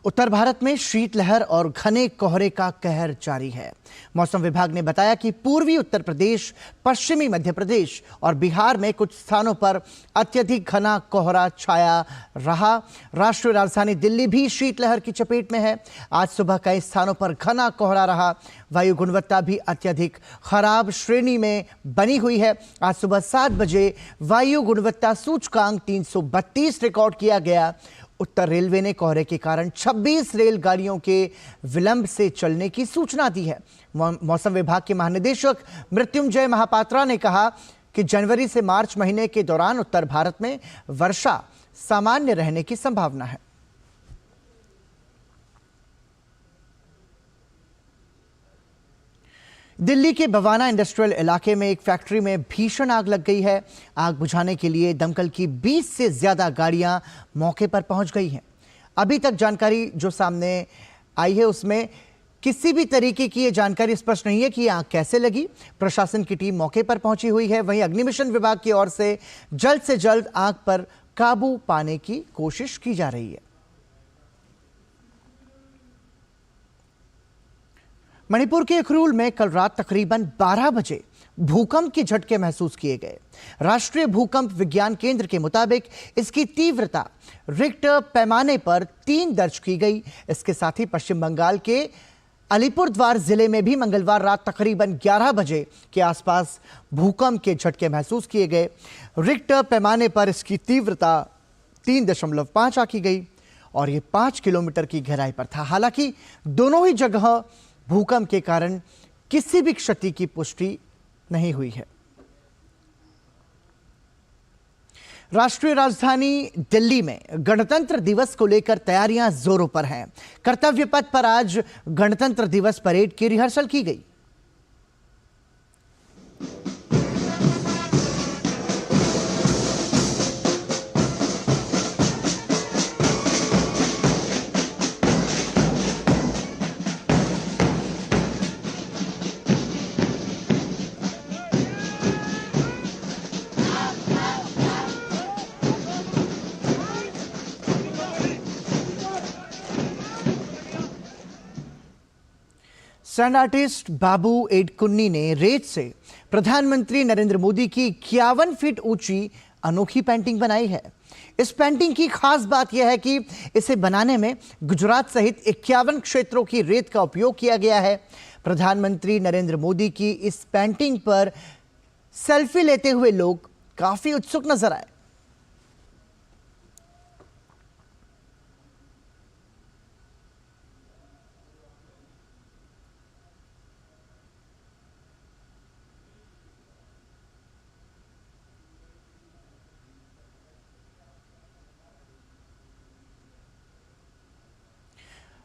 उत्तर भारत में शीतलहर और घने कोहरे का कहर जारी है। मौसम विभाग ने बताया कि पूर्वी उत्तर प्रदेश, पश्चिमी मध्य प्रदेश और बिहार में कुछ स्थानों पर अत्यधिक घना कोहरा छाया रहा। राष्ट्रीय राजधानी दिल्ली भी शीतलहर की चपेट में है। आज सुबह कई स्थानों पर घना कोहरा रहा। वायु गुणवत्ता भी अत्यधिक खराब श्रेणी में बनी हुई है। आज सुबह 7 बजे वायु गुणवत्ता सूचकांक 332 रिकॉर्ड किया गया। उत्तर रेलवे ने कोहरे के कारण 26 रेलगाड़ियों के विलंब से चलने की सूचना दी है। मौसम विभाग के महानिदेशक मृत्युंजय महापात्रा ने कहा कि जनवरी से मार्च महीने के दौरान उत्तर भारत में वर्षा सामान्य रहने की संभावना है। दिल्ली के बवाना इंडस्ट्रियल इलाके में एक फैक्ट्री में भीषण आग लग गई है। आग बुझाने के लिए दमकल की 20 से ज्यादा गाड़ियां मौके पर पहुंच गई हैं। अभी तक जानकारी जो सामने आई है उसमें किसी भी तरीके की ये जानकारी स्पष्ट नहीं है कि आग कैसे लगी। प्रशासन की टीम मौके पर पहुंची हुई है। वहीं अग्निशमन विभाग की ओर से जल्द आग पर काबू पाने की कोशिश की जा रही है। मणिपुर के अखरूल में कल रात तकरीबन 12 बजे भूकंप के झटके महसूस किए गए। राष्ट्रीय भूकंप विज्ञान केंद्र के मुताबिक इसकी तीव्रता रिक्टर पैमाने पर 3 दर्ज की गई। इसके साथ ही पश्चिम बंगाल के अलीपुरद्वार जिले में भी मंगलवार रात तकरीबन 11 बजे के आसपास भूकंप के झटके महसूस किए गए। रिक्टर पैमाने पर इसकी तीव्रता 3.5 आंकी गई और ये 5 किलोमीटर की गहराई पर था। हालांकि दोनों ही जगह भूकंप के कारण किसी भी क्षति की पुष्टि नहीं हुई है। राष्ट्रीय राजधानी दिल्ली में गणतंत्र दिवस को लेकर तैयारियां जोरों पर हैं। कर्तव्य पथ पर आज गणतंत्र दिवस परेड की रिहर्सल की गई। स्टैंड आर्टिस्ट बाबू एडकुन्नी ने रेत से प्रधानमंत्री नरेंद्र मोदी की 51 फीट ऊंची अनोखी पेंटिंग बनाई है। इस पेंटिंग की खास बात यह है कि इसे बनाने में गुजरात सहित 51 क्षेत्रों की रेत का उपयोग किया गया है। प्रधानमंत्री नरेंद्र मोदी की इस पेंटिंग पर सेल्फी लेते हुए लोग काफी उत्सुक नजर आए।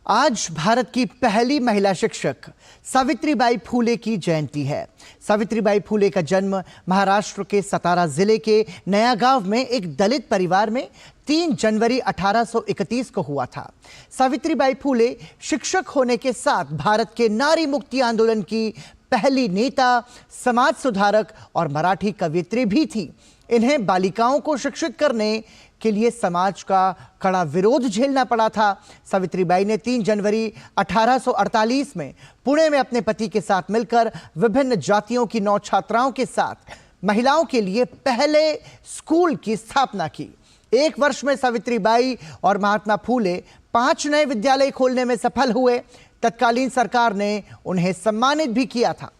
आज भारत की पहली महिला शिक्षक सावित्रीबाई फूले की जयंती है। सावित्रीबाई फूले का जन्म महाराष्ट्र के सतारा जिले के नया गांव में एक दलित परिवार में 3 जनवरी 1831 को हुआ था। सावित्रीबाई फूले शिक्षक होने के साथ भारत के नारी मुक्ति आंदोलन की पहली नेता, समाज सुधारक और मराठी कवयित्री भी थी। इन्हें बालिकाओं को शिक्षित करने के लिए समाज का कड़ा विरोध झेलना पड़ा था। सावित्रीबाई ने 3 जनवरी 1848 में पुणे में अपने पति के साथ मिलकर विभिन्न जातियों की 9 छात्राओं के साथ महिलाओं के लिए पहले स्कूल की स्थापना की। 1 वर्ष में सावित्रीबाई और महात्मा फूले 5 नए विद्यालय खोलने में सफल हुए। तत्कालीन सरकार ने उन्हें सम्मानित भी किया था।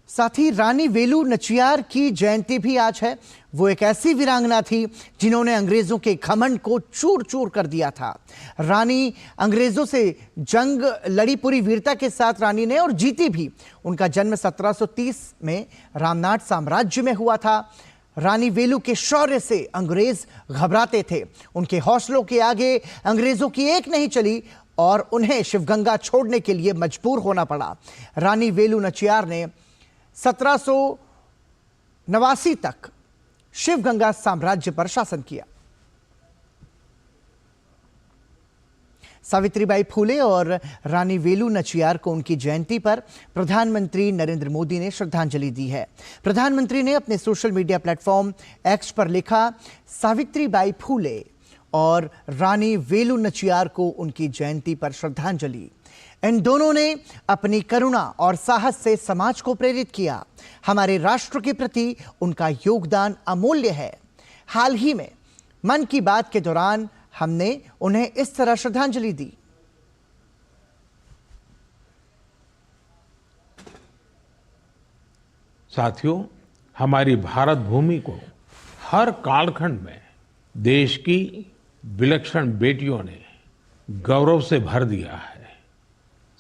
साथ ही रानी वेलू नाचियार की जयंती भी आज है। वो एक ऐसी वीरांगना थी जिन्होंने अंग्रेजों के घमंड को चूर चूर कर दिया था। रानी अंग्रेजों से जंग लड़ी पूरी वीरता के साथ रानी ने और जीती भी। उनका जन्म 1730 में रामनाथ साम्राज्य में हुआ था। रानी वेलू के शौर्य से अंग्रेज घबराते थे। उनके हौसलों के आगे अंग्रेजों की एक नहीं चली और उन्हें शिवगंगा छोड़ने के लिए मजबूर होना पड़ा। रानी वेलू नाचियार ने 1789 तक शिवगंगा साम्राज्य पर शासन किया। सावित्रीबाई फूले और रानी वेलू नाचियार को उनकी जयंती पर प्रधानमंत्री नरेंद्र मोदी ने श्रद्धांजलि दी है। प्रधानमंत्री ने अपने सोशल मीडिया प्लेटफॉर्म एक्स पर लिखा, सावित्रीबाई फूले और रानी वेलू नाचियार को उनकी जयंती पर श्रद्धांजलि। इन दोनों ने अपनी करुणा और साहस से समाज को प्रेरित किया। हमारे राष्ट्र के प्रति उनका योगदान अमूल्य है। हाल ही में मन की बात के दौरान हमने उन्हें इस तरह श्रद्धांजलि दी। साथियों, हमारी भारत भूमि को हर कालखंड में देश की विलक्षण बेटियों ने गौरव से भर दिया है।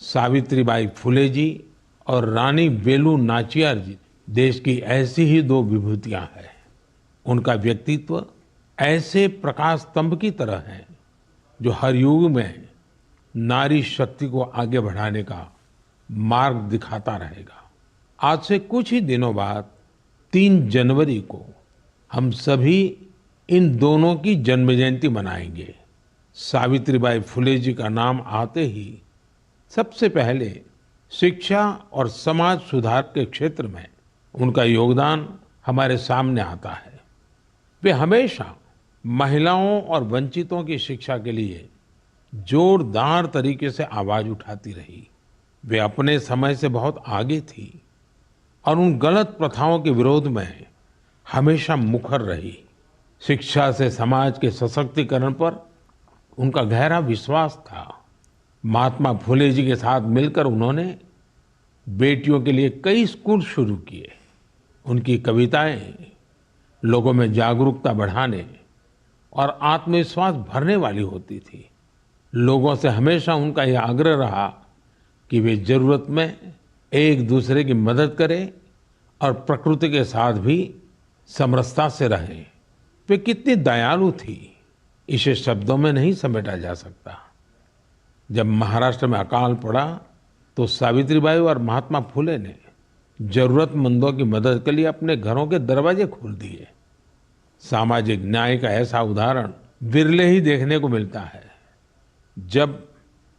सावित्रीबाई फुले जी और रानी वेलू नाचियार जी देश की ऐसी ही 2 विभूतियां हैं। उनका व्यक्तित्व ऐसे प्रकाश स्तंभ की तरह है जो हर युग में नारी शक्ति को आगे बढ़ाने का मार्ग दिखाता रहेगा। आज से कुछ ही दिनों बाद 3 जनवरी को हम सभी इन दोनों की जन्म जयंती मनाएंगे। सावित्रीबाई फुले जी का नाम आते ही सबसे पहले शिक्षा और समाज सुधार के क्षेत्र में उनका योगदान हमारे सामने आता है। वे हमेशा महिलाओं और वंचितों की शिक्षा के लिए जोरदार तरीके से आवाज उठाती रही। वे अपने समय से बहुत आगे थी और उन गलत प्रथाओं के विरोध में हमेशा मुखर रही। शिक्षा से समाज के सशक्तिकरण पर उनका गहरा विश्वास था। महात्मा फुले जी के साथ मिलकर उन्होंने बेटियों के लिए कई स्कूल शुरू किए। उनकी कविताएं लोगों में जागरूकता बढ़ाने और आत्मविश्वास भरने वाली होती थी। लोगों से हमेशा उनका यह आग्रह रहा कि वे जरूरत में एक दूसरे की मदद करें और प्रकृति के साथ भी समरसता से रहें। वे कितनी दयालु थी, इसे शब्दों में नहीं समेटा जा सकता। जब महाराष्ट्र में अकाल पड़ा तो सावित्रीबाई और महात्मा फुले ने जरूरतमंदों की मदद के लिए अपने घरों के दरवाजे खोल दिए। सामाजिक न्याय का ऐसा उदाहरण विरले ही देखने को मिलता है। जब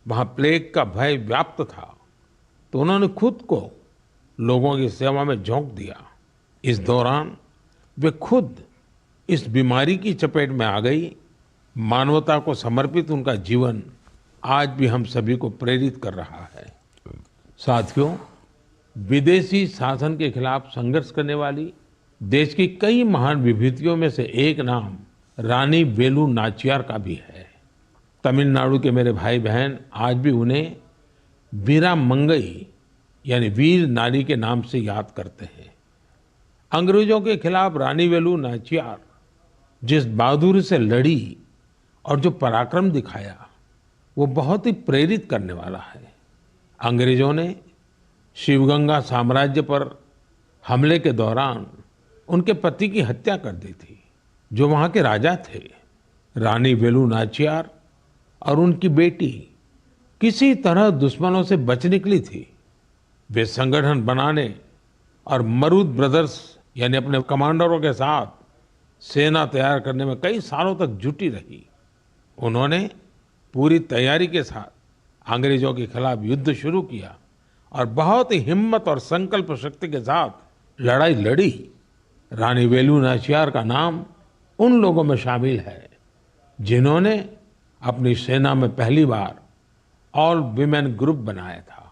वहां प्लेग का भय व्याप्त था तो उन्होंने खुद को लोगों की सेवा में झोंक दिया। इस दौरान वे खुद इस बीमारी की चपेट में आ गई। मानवता को समर्पित उनका जीवन आज भी हम सभी को प्रेरित कर रहा है। साथियों, विदेशी शासन के खिलाफ संघर्ष करने वाली देश की कई महान विभूतियों में से एक नाम रानी वेलु नाचियार का भी है। तमिलनाडु के मेरे भाई बहन आज भी उन्हें वीरा मंगई यानी वीर नारी के नाम से याद करते हैं। अंग्रेजों के खिलाफ रानी वेलु नाचियार जिस बहादुरी से लड़ी और जो पराक्रम दिखाया वो बहुत ही प्रेरित करने वाला है। अंग्रेजों ने शिवगंगा साम्राज्य पर हमले के दौरान उनके पति की हत्या कर दी थी, जो वहाँ के राजा थे। रानी वेलु नाचियार और उनकी बेटी किसी तरह दुश्मनों से बच निकली थी। वे संगठन बनाने और मरूद ब्रदर्स यानी अपने कमांडरों के साथ सेना तैयार करने में कई सालों तक जुटी रही। उन्होंने पूरी तैयारी के साथ अंग्रेजों के खिलाफ युद्ध शुरू किया और बहुत ही हिम्मत और संकल्प शक्ति के साथ लड़ाई लड़ी। रानी वेलु नाचियार का नाम उन लोगों में शामिल है जिन्होंने अपनी सेना में पहली बार ऑल विमेन ग्रुप बनाया था।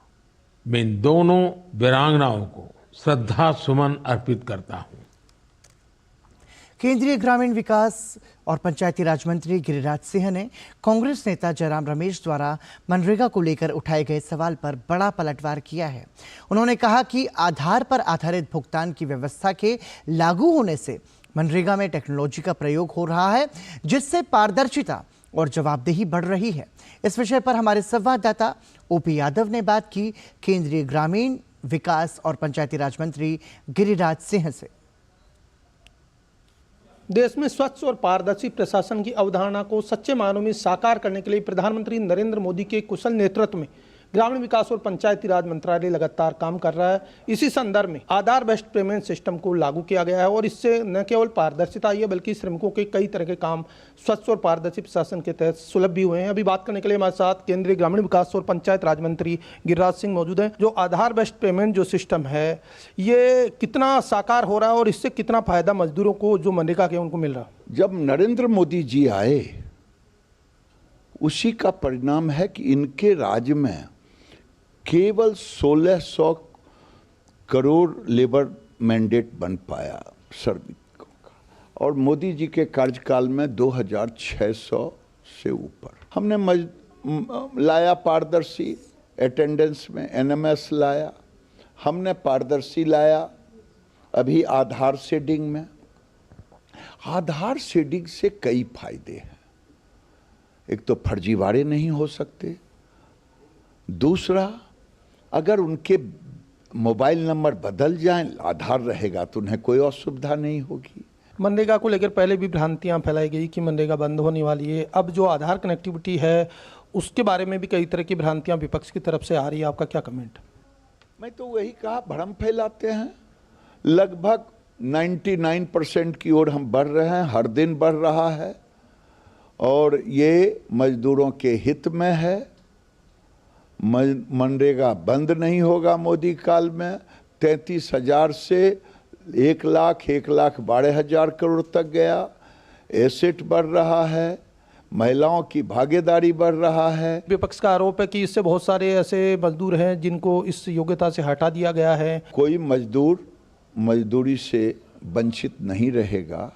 मैं इन दोनों वीरांगनाओं को श्रद्धा सुमन अर्पित करता हूं। केंद्रीय ग्रामीण विकास और पंचायती राज मंत्री गिरिराज सिंह ने कांग्रेस नेता जयराम रमेश द्वारा मनरेगा को लेकर उठाए गए सवाल पर बड़ा पलटवार किया है। उन्होंने कहा कि आधार पर आधारित भुगतान की व्यवस्था के लागू होने से मनरेगा में टेक्नोलॉजी का प्रयोग हो रहा है, जिससे पारदर्शिता और जवाबदेही बढ़ रही है। इस विषय पर हमारे संवाददाता ओपी यादव ने बात की केंद्रीय ग्रामीण विकास और पंचायती राज मंत्री गिरिराज सिंह से। देश में स्वच्छ और पारदर्शी प्रशासन की अवधारणा को सच्चे मायनों में साकार करने के लिए प्रधानमंत्री नरेंद्र मोदी के कुशल नेतृत्व में ग्रामीण विकास और पंचायती राज मंत्रालय लगातार काम कर रहा है। इसी संदर्भ में आधार बेस्ड पेमेंट सिस्टम को लागू किया गया है और इससे न केवल पारदर्शिता आई है बल्कि श्रमिकों के कई तरह के काम स्वच्छ और पारदर्शी प्रशासन के तहत सुलभ भी हुए हैं। अभी बात करने के लिए हमारे साथ केंद्रीय ग्रामीण विकास और पंचायत राज मंत्री गिरिराज सिंह मौजूद हैं। जो आधार बेस्ड पेमेंट जो सिस्टम है ये कितना साकार हो रहा है और इससे कितना फायदा मजदूरों को जो मनरेगा के उनको मिल रहा है? जब नरेंद्र मोदी जी आए उसी का परिणाम है कि इनके राज्य में केवल 1600 करोड़ लेबर मैंडेट बन पाया श्रमिकों का, और मोदी जी के कार्यकाल में 2600 से ऊपर। हमने लाया पारदर्शी अटेंडेंस में, एनएमएस लाया, हमने पारदर्शी लाया अभी आधार सीडिंग में। आधार सीडिंग से कई फायदे हैं। एक तो फर्जीवाड़े नहीं हो सकते, दूसरा अगर उनके मोबाइल नंबर बदल जाएं, आधार रहेगा तो उन्हें कोई असुविधा नहीं होगी। मनरेगा को लेकर पहले भी भ्रांतियां फैलाई गई कि मनरेगा बंद होने वाली है। अब जो आधार कनेक्टिविटी है उसके बारे में भी कई तरह की भ्रांतियां विपक्ष की तरफ से आ रही है, आपका क्या कमेंट? मैं तो वही कहा, भ्रम फैलाते हैं। लगभग 99% की ओर हम बढ़ रहे हैं, हर दिन बढ़ रहा है और ये मजदूरों के हित में है। मनरेगा बंद नहीं होगा मोदी काल में। 33,000 से 1,12,000 करोड़ तक गया। एसेट बढ़ रहा है, महिलाओं की भागीदारी बढ़ रहा है। विपक्ष का आरोप है कि इससे बहुत सारे ऐसे मजदूर हैं जिनको इस योग्यता से हटा दिया गया है। कोई मजदूर मजदूरी से वंचित नहीं रहेगा,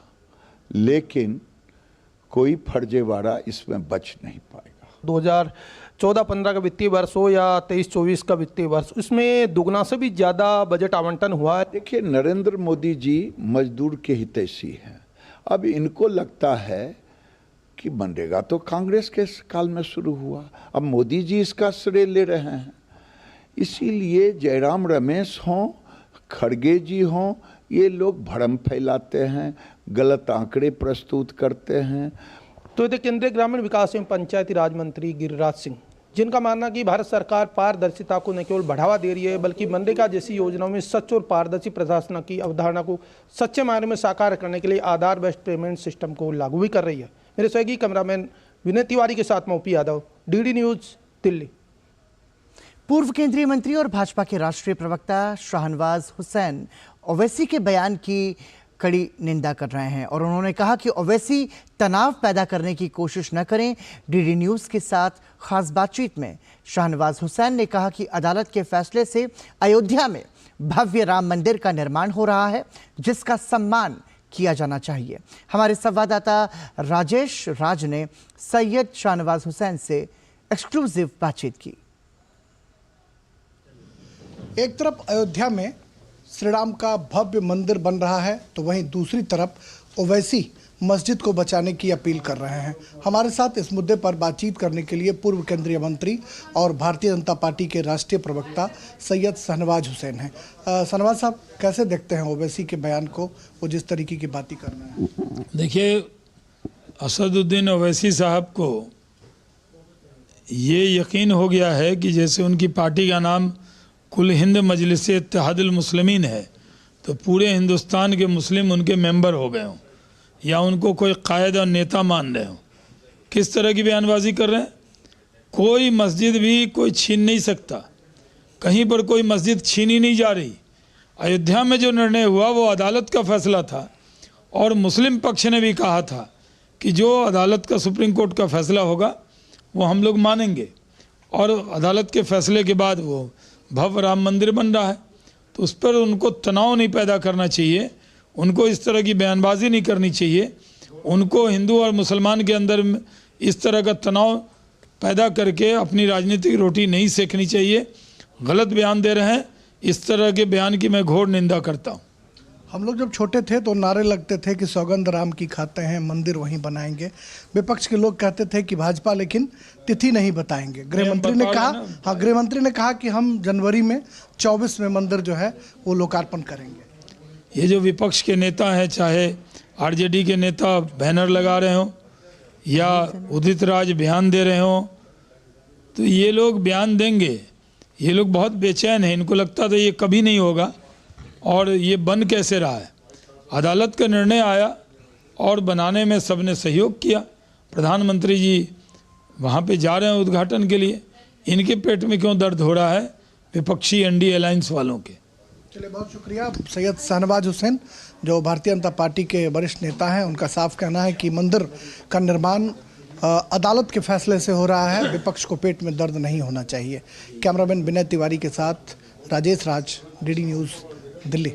लेकिन कोई फर्जीवाड़ा इसमें बच नहीं पाएगा। 2014-15 का वित्तीय वर्ष हो या 23-24 का वित्तीय वर्ष, इसमें दुगना से भी ज़्यादा बजट आवंटन हुआ है। देखिए, नरेंद्र मोदी जी मजदूर के हितैषी हैं। अब इनको लगता है कि मनरेगा तो कांग्रेस के काल में शुरू हुआ, अब मोदी जी इसका श्रेय ले रहे हैं। इसीलिए जयराम रमेश हों, खड़गे जी हों, ये लोग भ्रम फैलाते हैं, गलत आंकड़े प्रस्तुत करते हैं। तो ये केंद्रीय ग्रामीण विकास एवं पंचायती राज मंत्री गिरिराज सिंह, जिनका मानना कि भारत सरकार पारदर्शिता को न केवल बढ़ावा दे रही है बल्कि मनरेगा जैसी योजनाओं में सच और पारदर्शी प्रशासन की अवधारणा को सच्चे मायने में साकार करने के लिए आधार बेस्ड पेमेंट सिस्टम को लागू भी कर रही है। मेरे सहयोगी कैमरामैन विनय तिवारी के साथ मोपी यादव, डीडी न्यूज, दिल्ली। पूर्व केंद्रीय मंत्री और भाजपा के राष्ट्रीय प्रवक्ता शाहनवाज हुसैन ओवैसी के बयान की कड़ी निंदा कर रहे हैं और उन्होंने कहा कि ओवैसी तनाव पैदा करने की कोशिश न करें। डीडी न्यूज के साथ खास बातचीत में शाहनवाज हुसैन ने कहा कि अदालत के फैसले से अयोध्या में भव्य राम मंदिर का निर्माण हो रहा है, जिसका सम्मान किया जाना चाहिए। हमारे संवाददाता राजेश राज ने सैयद शाहनवाज हुसैन से एक्सक्लूसिव बातचीत की। एक तरफ अयोध्या में श्री राम का भव्य मंदिर बन रहा है तो वहीं दूसरी तरफ ओवैसी मस्जिद को बचाने की अपील कर रहे हैं। हमारे साथ इस मुद्दे पर बातचीत करने के लिए पूर्व केंद्रीय मंत्री और भारतीय जनता पार्टी के राष्ट्रीय प्रवक्ता सैयद शाहनवाज हुसैन हैं। शाहनवाज साहब, कैसे देखते हैं ओवैसी के बयान को, वो जिस तरीके की बातें कर रहे हैं? देखिए, असदुद्दीन ओवैसी साहब को ये यकीन हो गया है कि जैसे उनकी पार्टी का नाम कुल हिंद मजलिस इत्तेहादुल मुस्लिमीन है तो पूरे हिंदुस्तान के मुस्लिम उनके मेंबर हो गए हों या उनको कोई कायद और नेता मान रहे हों। किस तरह की बयानबाजी कर रहे हैं? कोई मस्जिद भी कोई छीन नहीं सकता, कहीं पर कोई मस्जिद छीनी नहीं जा रही। अयोध्या में जो निर्णय हुआ वो अदालत का फैसला था और मुस्लिम पक्ष ने भी कहा था कि जो अदालत का, सुप्रीम कोर्ट का फैसला होगा वो हम लोग मानेंगे और अदालत के फैसले के बाद वो भव्य राम मंदिर बन रहा है। तो उस पर उनको तनाव नहीं पैदा करना चाहिए, उनको इस तरह की बयानबाजी नहीं करनी चाहिए, उनको हिंदू और मुसलमान के अंदर इस तरह का तनाव पैदा करके अपनी राजनीतिक रोटी नहीं सेकनी चाहिए। गलत बयान दे रहे हैं, इस तरह के बयान की मैं घोर निंदा करता हूँ। हम लोग जब छोटे थे तो नारे लगते थे कि सौगंध राम की खाते हैं, मंदिर वहीं बनाएंगे। विपक्ष के लोग कहते थे कि भाजपा लेकिन तिथि नहीं बताएंगे। गृहमंत्री ने कहा कि हम जनवरी में 24 में मंदिर जो है वो लोकार्पण करेंगे। ये जो विपक्ष के नेता हैं, चाहे आरजेडी के नेता बैनर लगा रहे हों या उदित राज बयान दे रहे हों, तो ये लोग बयान देंगे। ये लोग बहुत बेचैन हैं, इनको लगता था ये कभी नहीं होगा और ये बन कैसे रहा है। अदालत का निर्णय आया और बनाने में सबने सहयोग किया। प्रधानमंत्री जी वहाँ पे जा रहे हैं उद्घाटन के लिए, इनके पेट में क्यों दर्द हो रहा है विपक्षी एनडीए अलायंस वालों के। चलिए, बहुत शुक्रिया। सैयद शाहनवाज हुसैन जो भारतीय जनता पार्टी के वरिष्ठ नेता हैं, उनका साफ कहना है कि मंदिर का निर्माण अदालत के फैसले से हो रहा है, विपक्ष को पेट में दर्द नहीं होना चाहिए। कैमरामैन विनय तिवारी के साथ राजेश राज, डीडी न्यूज़, दिल्ली।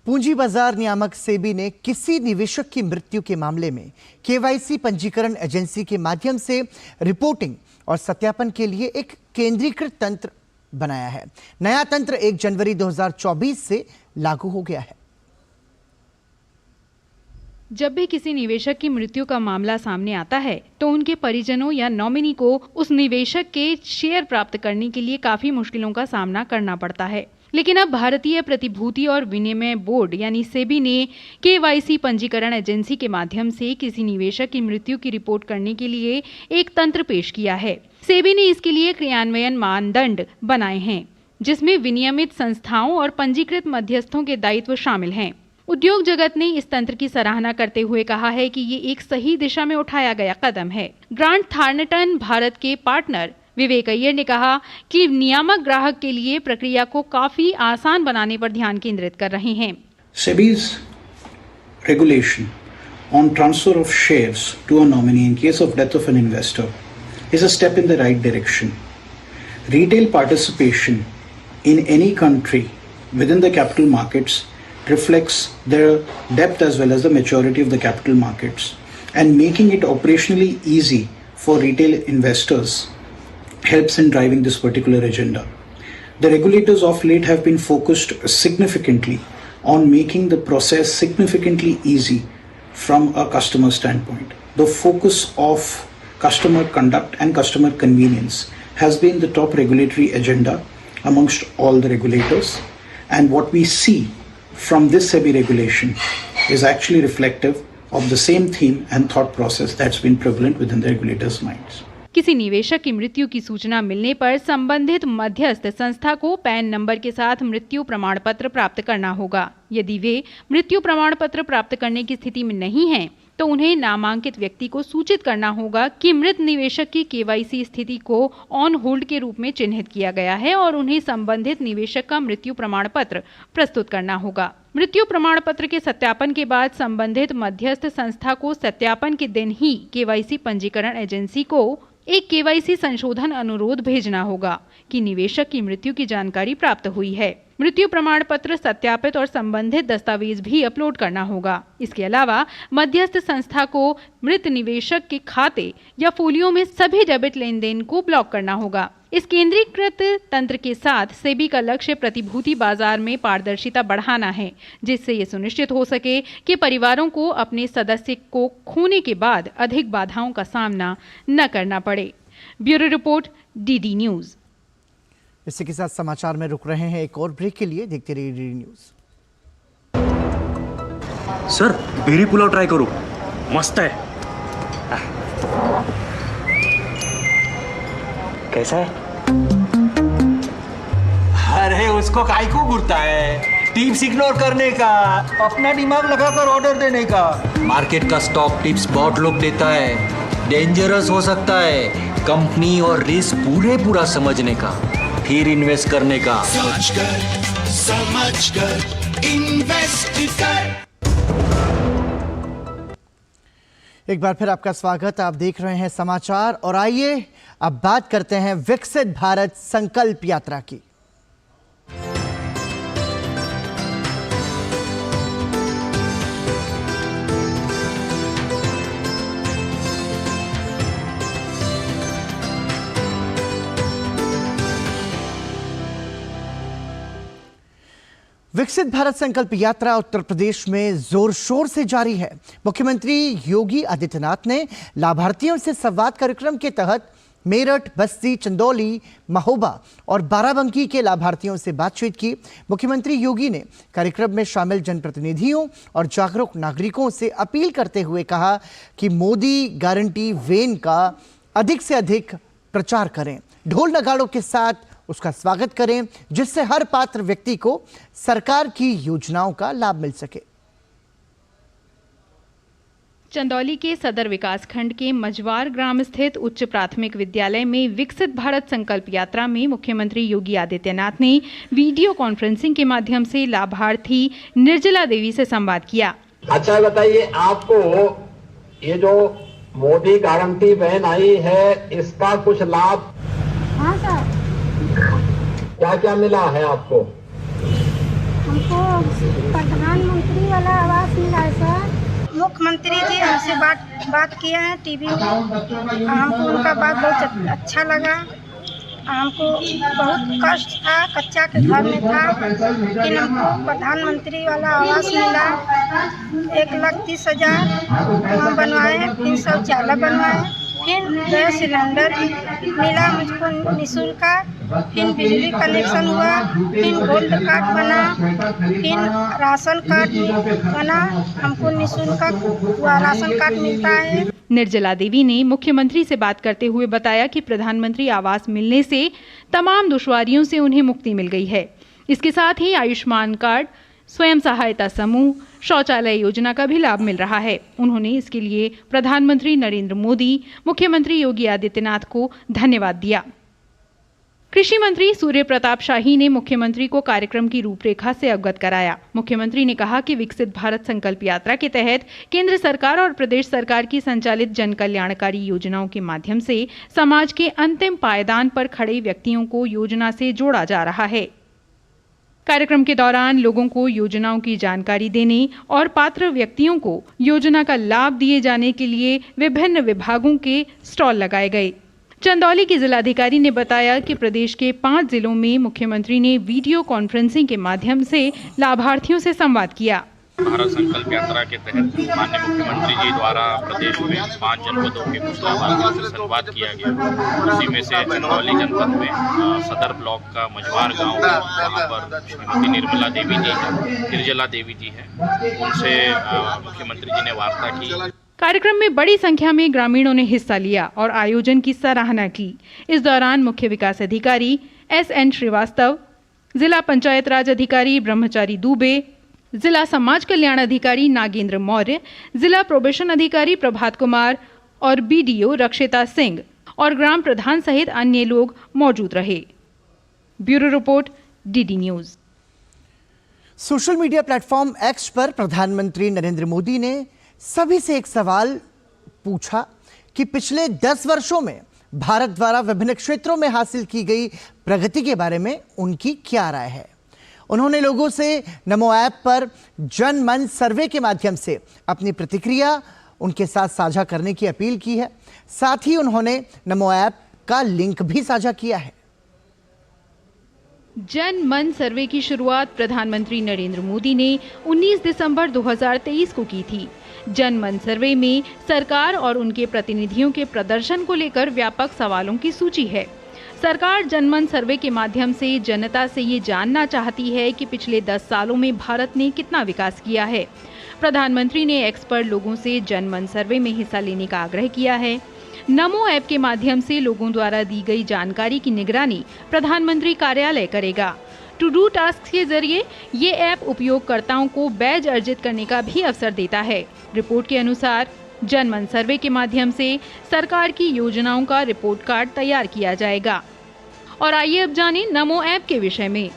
पूंजी बाजार नियामक सेबी ने किसी निवेशक की मृत्यु के मामले में केवाईसी पंजीकरण एजेंसी के माध्यम से रिपोर्टिंग और सत्यापन के लिए एक केंद्रीकृत तंत्र बनाया है। नया तंत्र 1 जनवरी 2024 से लागू हो गया है। जब भी किसी निवेशक की मृत्यु का मामला सामने आता है तो उनके परिजनों या नॉमिनी को उस निवेशक के शेयर प्राप्त करने के लिए काफी मुश्किलों का सामना करना पड़ता है। लेकिन अब भारतीय प्रतिभूति और विनिमय बोर्ड यानी सेबी ने केवाईसी पंजीकरण एजेंसी के माध्यम से किसी निवेशक की मृत्यु की रिपोर्ट करने के लिए एक तंत्र पेश किया है। सेबी ने इसके लिए क्रियान्वयन मानदंड बनाए हैं, जिसमें विनियमित संस्थाओं और पंजीकृत मध्यस्थों के दायित्व शामिल हैं। उद्योग जगत ने इस तंत्र की सराहना करते हुए कहा है कि ये एक सही दिशा में उठाया गया कदम है। ग्रांट थॉर्नटन भारत के पार्टनर विवेक अय्यर ने कहा कि नियामक ग्राहक के लिए प्रक्रिया को काफी आसान बनाने पर ध्यान केंद्रित कर रहे हैं। SEBI's regulation on transfer of shares to a nominee in case of death of an investor is a step in the right direction. Retail participation in any country within the capital markets reflects their depth as well as the maturity of the capital markets, and making it operationally easy for retail investors helps in driving this particular agenda. The regulators of late have been focused significantly on making the process significantly easy from a customer standpoint. The focus of customer conduct and customer convenience has been the top regulatory agenda amongst all the regulators, and what we see from this SEBI regulation is actually reflective of the same theme and thought process that's been prevalent within the regulators' minds. किसी निवेशक की मृत्यु की सूचना मिलने पर संबंधित मध्यस्थ संस्था को पैन नंबर के साथ मृत्यु प्रमाण पत्र प्राप्त करना होगा। यदि वे मृत्यु प्रमाण पत्र प्राप्त करने की स्थिति में नहीं हैं, तो उन्हें नामांकित व्यक्ति को सूचित करना होगा कि मृत निवेशक की केवाईसी स्थिति को ऑन होल्ड के रूप में चिन्हित किया गया है और उन्हें संबंधित निवेशक का मृत्यु प्रमाण पत्र प्रस्तुत करना होगा। मृत्यु प्रमाण पत्र के सत्यापन के बाद संबंधित मध्यस्थ संस्था को सत्यापन के दिन ही केवाईसी पंजीकरण एजेंसी को एक केवाईसी संशोधन अनुरोध भेजना होगा कि निवेशक की मृत्यु की जानकारी प्राप्त हुई है। मृत्यु प्रमाण पत्र सत्यापित और संबंधित दस्तावेज भी अपलोड करना होगा। इसके अलावा मध्यस्थ संस्था को मृत निवेशक के खाते या फोलियो में सभी डेबिट लेन देन को ब्लॉक करना होगा। इस केंद्रीकृत तंत्र के साथ सेबी का लक्ष्य प्रतिभूति बाजार में पारदर्शिता बढ़ाना है, जिससे ये सुनिश्चित हो सके कि परिवारों को अपने सदस्य को खोने के बाद अधिक बाधाओं का सामना न करना पड़े। Bureau report, DD news. इसी के साथ समाचार में रुक रहे हैं एक और ब्रेक के लिए। देखते रहिए DD News. Sir, berry pulao try करो, मस्त है। कैसा है? अरे उसको काहे को घूरता है? टिप्स इग्नोर करने का, अपना दिमाग लगाकर ऑर्डर देने का। मार्केट का स्टॉक टिप्स बहुत लोग देता है, डेंजरस हो सकता है। कंपनी और रिस्क पूरा समझने का, फिर इन्वेस्ट करने का। सोच कर समझ कर इन्वेस्ट कर। एक बार फिर आपका स्वागत। आप देख रहे हैं समाचार और आइए अब बात करते हैं विकसित भारत संकल्प यात्रा की। विकसित भारत संकल्प यात्रा उत्तर प्रदेश में जोर शोर से जारी है। मुख्यमंत्री योगी आदित्यनाथ ने लाभार्थियों से संवाद कार्यक्रम के तहत मेरठ, बस्ती, चंदौली, महोबा और बाराबंकी के लाभार्थियों से बातचीत की। मुख्यमंत्री योगी ने कार्यक्रम में शामिल जनप्रतिनिधियों और जागरूक नागरिकों से अपील करते हुए कहा कि मोदी गारंटी वैन का अधिक से अधिक प्रचार करें, ढोल नगाड़ों के साथ उसका स्वागत करें, जिससे हर पात्र व्यक्ति को सरकार की योजनाओं का लाभ मिल सके। चंदौली के सदर विकास खंड के मजवार ग्राम स्थित उच्च प्राथमिक विद्यालय में विकसित भारत संकल्प यात्रा में मुख्यमंत्री योगी आदित्यनाथ ने वीडियो कॉन्फ्रेंसिंग के माध्यम से लाभार्थी निर्जला देवी से संवाद किया। अच्छा बताइए, आपको ये जो मोदी गारंटी वैन आई है, इसका कुछ लाभ? हाँ सर। क्या क्या मिला है आपको? हमको प्रधानमंत्री वाला आवास मिला है सर। मुख्यमंत्री जी हमसे बात किए हैं टीवी में, हमको उनका बात बहुत अच्छा लगा। हमको बहुत कष्ट था, कच्चा के घर में था, लेकिन हमको प्रधानमंत्री वाला आवास मिला। 1,30,000 हम बनवाए, 3 शौचालय बनवाए, फिर गैस सिलेंडर मिला मुझको निःशुल्क, फिर बिजली कनेक्शन हुआ, फिर गोल्ड कार्ड बना, फिर राशन कार्ड बना, हमको निःशुल्क राशन कार्ड मिलता है। निर्जला देवी ने मुख्यमंत्री से बात करते हुए बताया कि प्रधानमंत्री आवास मिलने से तमाम दुश्वारियों से उन्हें मुक्ति मिल गई है। इसके साथ ही आयुष्मान कार्ड, स्वयं सहायता समूह, शौचालय योजना का भी लाभ मिल रहा है। उन्होंने इसके लिए प्रधानमंत्री नरेंद्र मोदी, मुख्यमंत्री योगी आदित्यनाथ को धन्यवाद दिया। कृषि मंत्री सूर्य प्रताप शाही ने मुख्यमंत्री को कार्यक्रम की रूपरेखा से अवगत कराया। मुख्यमंत्री ने कहा कि विकसित भारत संकल्प यात्रा के तहत केंद्र सरकार और प्रदेश सरकार की संचालित जन कल्याणकारी योजनाओं के माध्यम से समाज के अंतिम पायदान पर खड़े व्यक्तियों को योजना से जोड़ा जा रहा है। कार्यक्रम के दौरान लोगों को योजनाओं की जानकारी देने और पात्र व्यक्तियों को योजना का लाभ दिए जाने के लिए विभिन्न विभागों के स्टॉल लगाए गए। चंदौली की जिलाधिकारी ने बताया कि प्रदेश के 5 जिलों में मुख्यमंत्री ने वीडियो कॉन्फ्रेंसिंग के माध्यम से लाभार्थियों से संवाद किया। भारत संकल्प यात्रा के तहत माननीय मुख्यमंत्री जी द्वारा प्रदेश में 5 जनपदों के कुछ लाभार्थियों से संवाद किया गया। उसी में से चंदौली जनपद में सदर ब्लॉक का मझवार गांव, वहाँ पर श्रीमती निर्मला देवी जी हैं, निर्जला देवी जी हैं, उनसे मुख्यमंत्री जी ने वार्ता की। कार्यक्रम में बड़ी संख्या में ग्रामीणों ने हिस्सा लिया और आयोजन की सराहना की। इस दौरान मुख्य विकास अधिकारी SN श्रीवास्तव, जिला पंचायत राज अधिकारी ब्रह्मचारी दुबे, जिला समाज कल्याण अधिकारी नागेंद्र मौर्य, जिला प्रोबेशन अधिकारी प्रभात कुमार और BDO रक्षिता सिंह और ग्राम प्रधान सहित अन्य लोग मौजूद रहे। Bureau report, DD news. Social media platform X पर प्रधानमंत्री नरेंद्र मोदी ने सभी से एक सवाल पूछा कि पिछले 10 वर्षों में भारत द्वारा विभिन्न क्षेत्रों में हासिल की गई प्रगति के बारे में उनकी क्या राय है। उन्होंने लोगों से नमो ऐप पर जन मन सर्वे के माध्यम से अपनी प्रतिक्रिया उनके साथ साझा करने की अपील की है। साथ ही उन्होंने नमो ऐप का लिंक भी साझा किया है। जन मन सर्वे की शुरुआत प्रधानमंत्री नरेंद्र मोदी ने 19 दिसंबर 2023 को की थी। जन मन सर्वे में सरकार और उनके प्रतिनिधियों के प्रदर्शन को लेकर व्यापक सवालों की सूची है। सरकार जनमन सर्वे के माध्यम से जनता से ये जानना चाहती है कि पिछले 10 सालों में भारत ने कितना विकास किया है। प्रधानमंत्री ने X पर लोगों से जनमन सर्वे में हिस्सा लेने का आग्रह किया है। नमो ऐप के माध्यम से लोगों द्वारा दी गई जानकारी की निगरानी प्रधानमंत्री कार्यालय करेगा। टू डू टास्क के जरिए ये ऐप उपयोगकर्ताओं को बैज अर्जित करने का भी अवसर देता है। रिपोर्ट के अनुसार जनमन सर्वे के माध्यम से सरकार की योजनाओं का रिपोर्ट कार्ड तैयार किया जाएगा। और आइए अब जानें नमो ऐप के विषय में।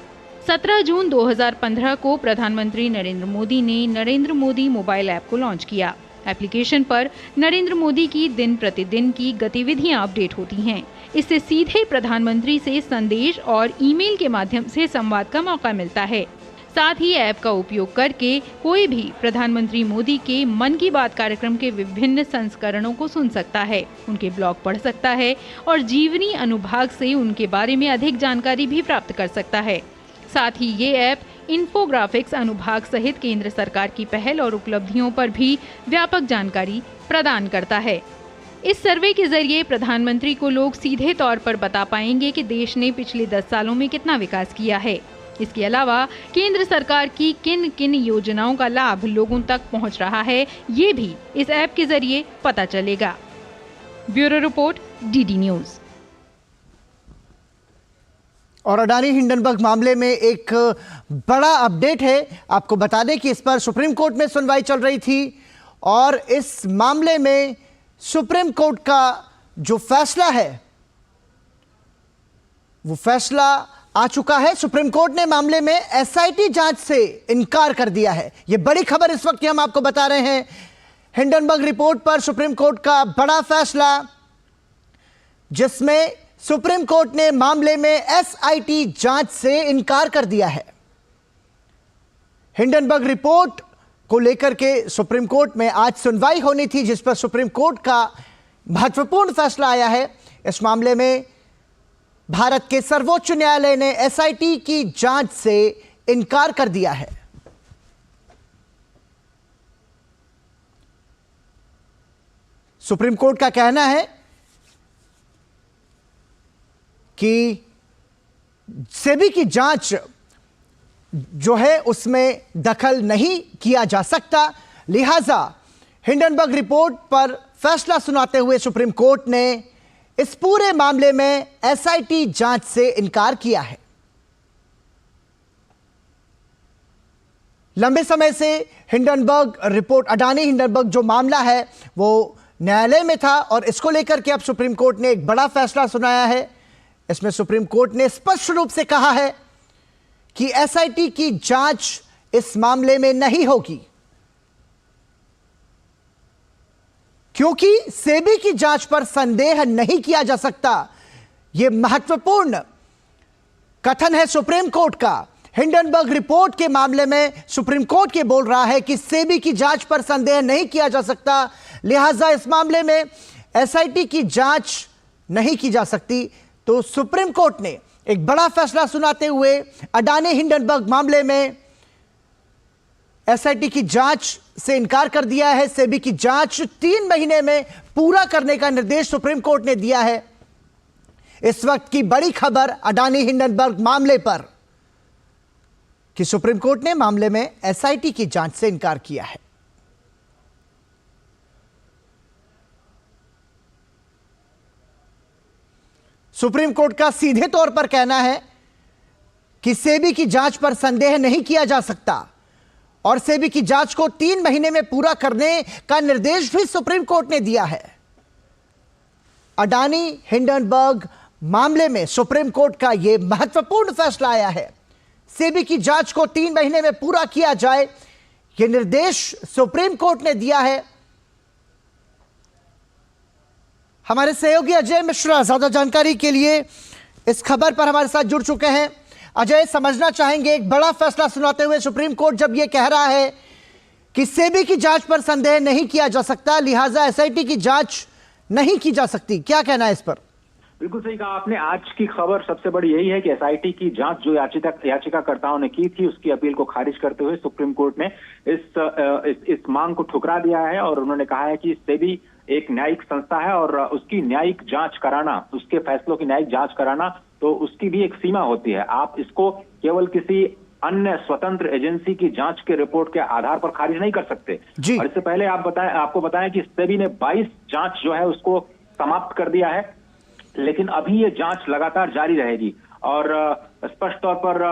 17 जून 2015 को प्रधानमंत्री नरेंद्र मोदी ने नरेंद्र मोदी मोबाइल ऐप को लॉन्च किया। एप्लीकेशन पर नरेंद्र मोदी की दिन प्रतिदिन की गतिविधियां अपडेट होती हैं। इससे सीधे प्रधानमंत्री से संदेश और ईमेल के माध्यम से संवाद का मौका मिलता है। साथ ही ऐप का उपयोग करके कोई भी प्रधानमंत्री मोदी के मन की बात कार्यक्रम के विभिन्न संस्करणों को सुन सकता है, उनके ब्लॉग पढ़ सकता है और जीवनी अनुभाग से उनके बारे में अधिक जानकारी भी प्राप्त कर सकता है। साथ ही ये ऐप इन्फोग्राफिक्स अनुभाग सहित केंद्र सरकार की पहल और उपलब्धियों पर भी व्यापक जानकारी प्रदान करता है। इस सर्वे के जरिए प्रधानमंत्री को लोग सीधे तौर पर बता पाएंगे कि देश ने पिछले 10 सालों में कितना विकास किया है। इसके अलावा केंद्र सरकार की किन किन योजनाओं का लाभ लोगों तक पहुंच रहा है, ये भी इस ऐप के जरिए पता चलेगा। Bureau report, DD news. और अडानी हिंडनबर्ग मामले में एक बड़ा अपडेट है। आपको बता दें कि इस पर सुप्रीम कोर्ट में सुनवाई चल रही थी और इस मामले में सुप्रीम कोर्ट का जो फैसला है वो फैसला आ चुका है। सुप्रीम कोर्ट ने मामले में SIT जांच से इनकार कर दिया है। यह बड़ी खबर इस वक्त की हम आपको बता रहे हैं। हिंडनबर्ग रिपोर्ट पर सुप्रीम कोर्ट का बड़ा फैसला, जिसमें सुप्रीम कोर्ट ने मामले में SIT जांच से इनकार कर दिया है। हिंडनबर्ग रिपोर्ट को लेकर के सुप्रीम कोर्ट में आज सुनवाई होनी थी, जिस पर सुप्रीम कोर्ट का महत्वपूर्ण फैसला आया है। इस मामले में भारत के सर्वोच्च न्यायालय ने SIT की जांच से इनकार कर दिया है। सुप्रीम कोर्ट का कहना है कि सेबी की जांच जो है उसमें दखल नहीं किया जा सकता, लिहाजा हिंडनबर्ग रिपोर्ट पर फैसला सुनाते हुए सुप्रीम कोर्ट ने इस पूरे मामले में एसआईटी जांच से इनकार किया है। लंबे समय से हिंडनबर्ग रिपोर्ट, अडानी हिंडनबर्ग जो मामला है वो न्यायालय में था और इसको लेकर के अब सुप्रीम कोर्ट ने एक बड़ा फैसला सुनाया है। इसमें सुप्रीम कोर्ट ने स्पष्ट रूप से कहा है कि एसआईटी की जांच इस मामले में नहीं होगी, क्योंकि सेबी की जांच पर संदेह नहीं किया जा सकता। यह महत्वपूर्ण कथन है सुप्रीम कोर्ट का। हिंडनबर्ग रिपोर्ट के मामले में सुप्रीम कोर्ट ये बोल रहा है कि सेबी की जांच पर संदेह नहीं किया जा सकता, लिहाजा इस मामले में एसआईटी की जांच नहीं की जा सकती। तो सुप्रीम कोर्ट ने एक बड़ा फैसला सुनाते हुए अडानी हिंडनबर्ग मामले में एसआईटी की जांच से इनकार कर दिया है। सेबी की जांच 3 महीने में पूरा करने का निर्देश सुप्रीम कोर्ट ने दिया है। इस वक्त की बड़ी खबर अडानी हिंडनबर्ग मामले पर कि सुप्रीम कोर्ट ने मामले में एसआईटी की जांच से इनकार किया है। सुप्रीम कोर्ट का सीधे तौर पर कहना है कि सेबी की जांच पर संदेह नहीं किया जा सकता और सेबी की जांच को 3 महीने में पूरा करने का निर्देश भी सुप्रीम कोर्ट ने दिया है। अडानी हिंडनबर्ग मामले में सुप्रीम कोर्ट का यह महत्वपूर्ण फैसला आया है। सेबी की जांच को 3 महीने में पूरा किया जाए, यह निर्देश सुप्रीम कोर्ट ने दिया है। हमारे सहयोगी अजय मिश्रा ज्यादा जानकारी के लिए इस खबर पर हमारे साथ जुड़ चुके हैं। अजय, समझना चाहेंगे, एक बड़ा फैसला सुनाते हुए सुप्रीम कोर्ट जब यह कह रहा है कि सेबी की जांच पर संदेह नहीं किया जा सकता, लिहाजा एसआईटी की जांच नहीं की जा सकती, क्या कहना है इस पर? बिल्कुल सही कहा आपने। आज की खबर सबसे बड़ी यही है कि एसआईटी की जांच जो याचिकाकर्ताओं ने की थी उसकी अपील को खारिज करते हुए सुप्रीम कोर्ट ने इस मांग को ठुकरा दिया है और उन्होंने कहा है कि सेबी एक न्यायिक संस्था है और उसकी न्यायिक जांच कराना, उसके फैसलों की न्यायिक जांच कराना, तो उसकी भी एक सीमा होती है। आप इसको केवल किसी अन्य स्वतंत्र एजेंसी की जांच के रिपोर्ट के आधार पर खारिज नहीं कर सकते। और इससे पहले आपको बताएं कि सेबी ने 22 जांच जो है उसको समाप्त कर दिया है, लेकिन अभी ये जांच लगातार जारी रहेगी और स्पष्ट तौर पर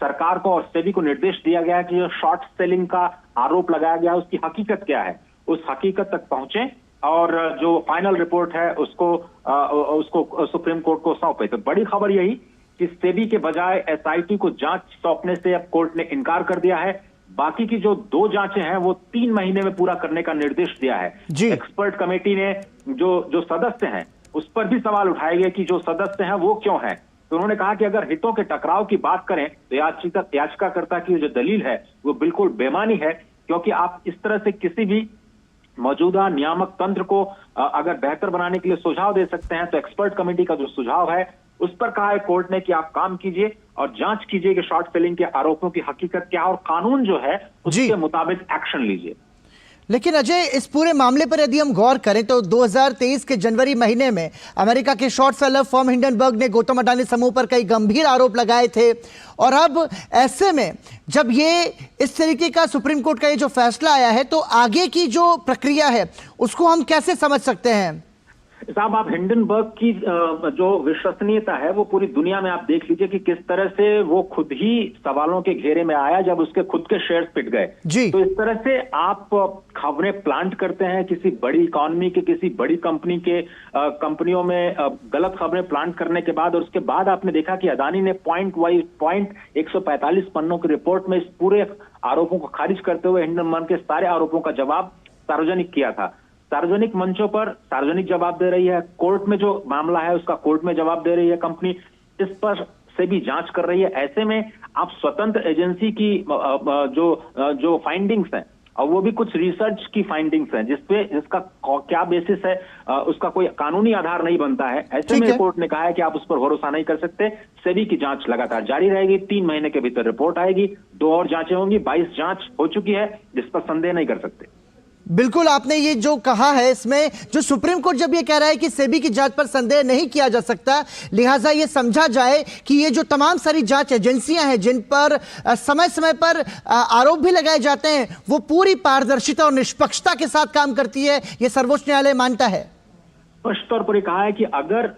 सरकार को और सेबी को निर्देश दिया गया है कि जो शॉर्ट सेलिंग का आरोप लगाया गया है उसकी हकीकत क्या है, उस हकीकत तक पहुंचे और जो फाइनल रिपोर्ट है उसको सुप्रीम कोर्ट को सौंपे। तो बड़ी खबर यही कि सेबी के बजाय एसआईटी को जांच सौंपने से अब कोर्ट ने इनकार कर दिया है। बाकी की जो 2 जांचें हैं वो 3 महीने में पूरा करने का निर्देश दिया है। एक्सपर्ट कमेटी ने जो सदस्य हैं उस पर भी सवाल उठाए गए कि जो सदस्य हैं वो क्यों हैं। तो उन्होंने कहा कि अगर हितों के टकराव की बात करें तो याचिकाकर्ता की जो दलील है वो बिल्कुल बेमानी है, क्योंकि आप इस तरह से किसी भी मौजूदा नियामक तंत्र को अगर बेहतर बनाने के लिए सुझाव दे सकते हैं तो एक्सपर्ट कमेटी का जो सुझाव है उस पर कहा है कोर्ट ने कि आप काम कीजिए और जांच कीजिए कि शॉर्ट सेलिंग के आरोपों की हकीकत क्या है और कानून जो है उसके मुताबिक एक्शन लीजिए। लेकिन अजय, इस पूरे मामले पर यदि हम गौर करें तो 2023 के जनवरी महीने में अमेरिका के शॉर्ट सेलर फर्म हिंडनबर्ग ने गौतम अडानी समूह पर कई गंभीर आरोप लगाए थे और अब ऐसे में जब ये इस तरीके का सुप्रीम कोर्ट का ये जो फैसला आया है तो आगे की जो प्रक्रिया है उसको हम कैसे समझ सकते हैं? साहब, आप हिंडनबर्ग की जो विश्वसनीयता है वो पूरी दुनिया में आप देख लीजिए कि किस तरह से वो खुद ही सवालों के घेरे में आया जब उसके खुद के शेयर्स पिट गए। तो इस तरह से आप खबरें प्लांट करते हैं किसी बड़ी इकोनॉमी के, किसी बड़ी कंपनी के कंपनियों में गलत खबरें प्लांट करने के बाद और उसके बाद आपने देखा कि अडानी ने पॉइंट 145 पन्नों की रिपोर्ट में इस पूरे आरोपों को खारिज करते हुए हिंडनबर्ग के सारे आरोपों का जवाब सार्वजनिक किया था। सार्वजनिक मंचों पर सार्वजनिक जवाब दे रही है, कोर्ट में जो मामला है उसका कोर्ट में जवाब दे रही है कंपनी, इस पर से भी जांच कर रही है। ऐसे में आप स्वतंत्र एजेंसी की जो फाइंडिंग्स हैं और वो भी कुछ रिसर्च की फाइंडिंग्स हैं जिसका क्या बेसिस है उसका कोई कानूनी आधार नहीं बनता है। ऐसे में कोर्ट ने कहा है कि आप उस पर भरोसा नहीं कर सकते। सेबी की जांच लगातार जारी रहेगी, 3 महीने के भीतर रिपोर्ट आएगी, 2 और जांचें होंगी, 22 जांच हो चुकी है जिस पर संदेह नहीं कर सकते। बिल्कुल, आपने ये जो कहा है इसमें जो सुप्रीम कोर्ट जब ये कह रहा है कि सेबी की जांच पर संदेह नहीं किया जा सकता, लिहाजा ये समझा जाए कि ये जो तमाम सारी जांच एजेंसियां हैं जिन पर समय समय पर आरोप भी लगाए जाते हैं, वो पूरी पारदर्शिता और निष्पक्षता के साथ काम करती है, ये सर्वोच्च न्यायालय मानता है। स्पष्ट तौर पर कहा है कि अगर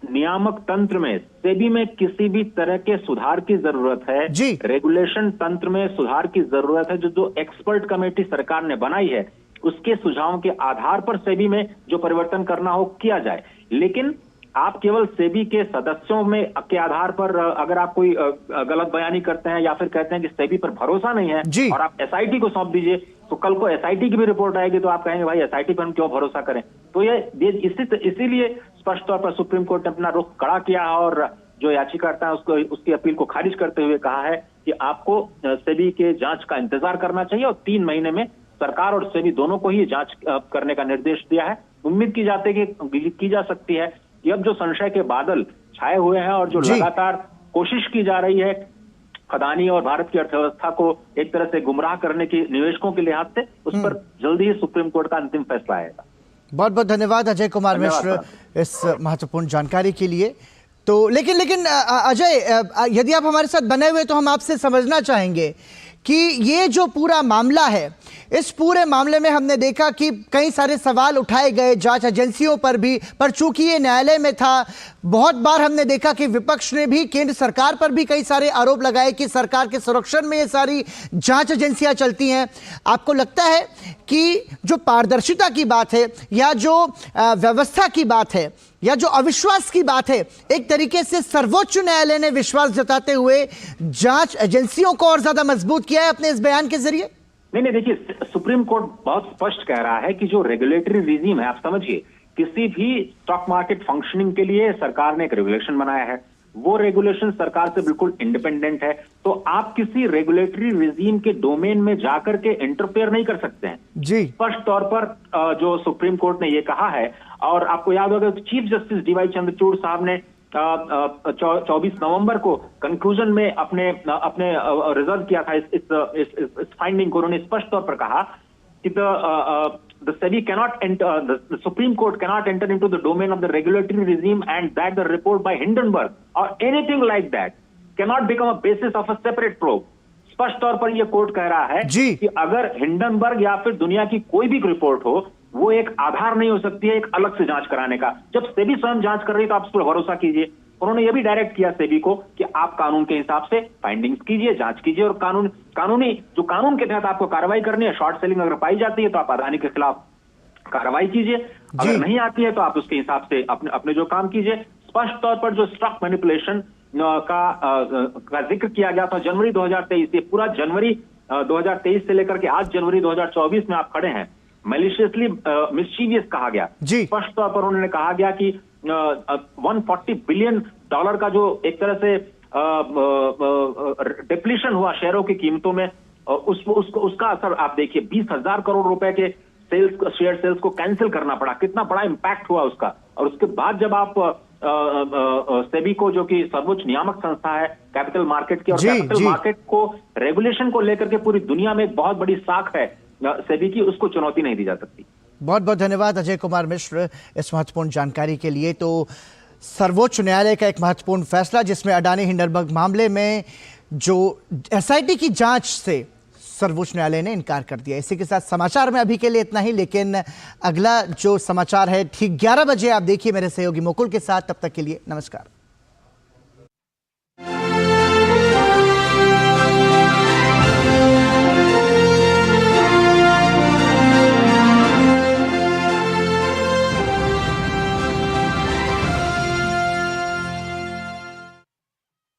नियामक तंत्र में सेबी में किसी भी तरह के सुधार की जरूरत है, रेगुलेशन तंत्र में सुधार की जरूरत है, जो एक्सपर्ट कमेटी सरकार ने बनाई है उसके सुझावों के आधार पर सेबी में जो परिवर्तन करना हो किया जाए। लेकिन आप केवल सेबी के सदस्यों में के आधार पर अगर आप कोई गलत बयानी करते हैं या फिर कहते हैं कि सेबी पर भरोसा नहीं है और आप एसआईटी को सौंप दीजिए, तो कल को एसआईटी की भी रिपोर्ट आएगी तो आप कहेंगे भाई एसआईटी पर हम क्यों भरोसा करें। तो ये इसीलिए स्पष्ट तौर पर सुप्रीम कोर्ट ने अपना रुख कड़ा किया और जो याचिकाकर्ता है उसकी अपील को खारिज करते हुए कहा है कि आपको सेबी के जांच का इंतजार करना चाहिए और 3 महीने में सरकार और सेबी दोनों को ही जांच करने का निर्देश दिया है। उम्मीद की जा सकती है कि अब जो संशय के बादल छाए हुए हैं और जो लगातार कोशिश की जा रही है अदानी और भारत की अर्थव्यवस्था को एक तरह से गुमराह करने की निवेशकों के लिहाज से, उस पर जल्दी ही सुप्रीम कोर्ट का अंतिम फैसला आएगा। बहुत बहुत धन्यवाद अजय कुमार मिश्र इस महत्वपूर्ण जानकारी के लिए। तो लेकिन अजय, यदि आप हमारे साथ बने हुए तो हम आपसे समझना चाहेंगे कि ये जो पूरा मामला है, इस पूरे मामले में हमने देखा कि कई सारे सवाल उठाए गए जांच एजेंसियों पर भी, पर चूंकि ये न्यायालय में था, बहुत बार हमने देखा कि विपक्ष ने भी केंद्र सरकार पर भी कई सारे आरोप लगाए कि सरकार के संरक्षण में ये सारी जांच एजेंसियां चलती हैं। आपको लगता है कि जो पारदर्शिता की बात है या जो व्यवस्था की बात है या जो अविश्वास की बात है, एक तरीके से सर्वोच्च न्यायालय ने विश्वास जताते हुए जांच एजेंसियों को और ज्यादा मजबूत किया है अपने इस बयान के जरिए? नहीं, देखिए, सुप्रीम कोर्ट बहुत स्पष्ट कह रहा है कि जो रेगुलेटरी रिजीम है, आप समझिए, किसी भी स्टॉक मार्केट फंक्शनिंग के लिए सरकार ने एक रेगुलेशन बनाया है, वो रेगुलेशन सरकार से बिल्कुल इंडिपेंडेंट है, तो आप किसी रेगुलेटरी रिजीम के डोमेन में जाकर के इंटरफेयर नहीं कर सकते हैं जी। स्पष्ट तौर पर जो सुप्रीम कोर्ट ने ये कहा है, और आपको याद होगा चीफ जस्टिस डीवाई चंद्रचूड़ साहब ने 24 नवंबर को कंक्लूजन में अपने रिजर्व किया था इस फाइंडिंग को। उन्होंने स्पष्ट तौर पर कहा कि the SEBI cannot enter, the Supreme Court cannot enter into the domain of the regulatory regime, and that the report by Hindenburg or anything like that cannot become a basis of a separate probe. स्पष्ट तौर पर यह court कह रहा है कि अगर Hindenburg या फिर दुनिया की कोई भी रिपोर्ट हो, वो एक आधार नहीं हो सकती है एक अलग से जांच कराने का। जब सेबी स्वयं जांच कर रही है तो आप उस पर भरोसा कीजिए। उन्होंने ये भी डायरेक्ट किया सेबी को कि आप कानून के हिसाब से फाइंडिंग्स कीजिए, जांच कीजिए, और कानून के तहत आपको कार्रवाई करनी है। शॉर्ट सेलिंग अगर पाई जाती है तो आप अदानी के खिलाफ कार्रवाई कीजिए, अगर नहीं आती है तो आप उसके हिसाब से अपने जो काम कीजिए। स्पष्ट तौर पर जो स्टॉक मैनिपुलेशन का जिक्र किया गया था जनवरी 2023, ये पूरा जनवरी 2023 से लेकर के आज जनवरी 2024 में आप खड़े हैं, मैलिशियसली मिस्चीवियस कहा गया। स्पष्ट तौर पर उन्होंने कहा गया कि $140 बिलियन का जो एक तरह से डिप्लीशन हुआ शेयरों की कीमतों में, उसका असर आप देखिए, 20,000 करोड़ रुपए के शेयर सेल्स को कैंसिल करना पड़ा, कितना बड़ा इंपैक्ट हुआ उसका। और उसके बाद जब आप सेबी को, जो कि सर्वोच्च नियामक संस्था है कैपिटल मार्केट की, और कैपिटल मार्केट को रेगुलेशन को लेकर के पूरी दुनिया में एक बहुत बड़ी साख है सेबी की, उसको चुनौती नहीं दी जा सकती। बहुत बहुत धन्यवाद अजय कुमार मिश्र इस महत्वपूर्ण जानकारी के लिए। तो सर्वोच्च न्यायालय का एक महत्वपूर्ण फैसला जिसमें अडानी हिंडनबर्ग मामले में जो एसआईटी की जांच से सर्वोच्च न्यायालय ने इनकार कर दिया। इसी के साथ समाचार में अभी के लिए इतना ही, लेकिन अगला जो समाचार है ठीक 11 बजे आप देखिए मेरे सहयोगी मुकुल के साथ। तब तक के लिए नमस्कार।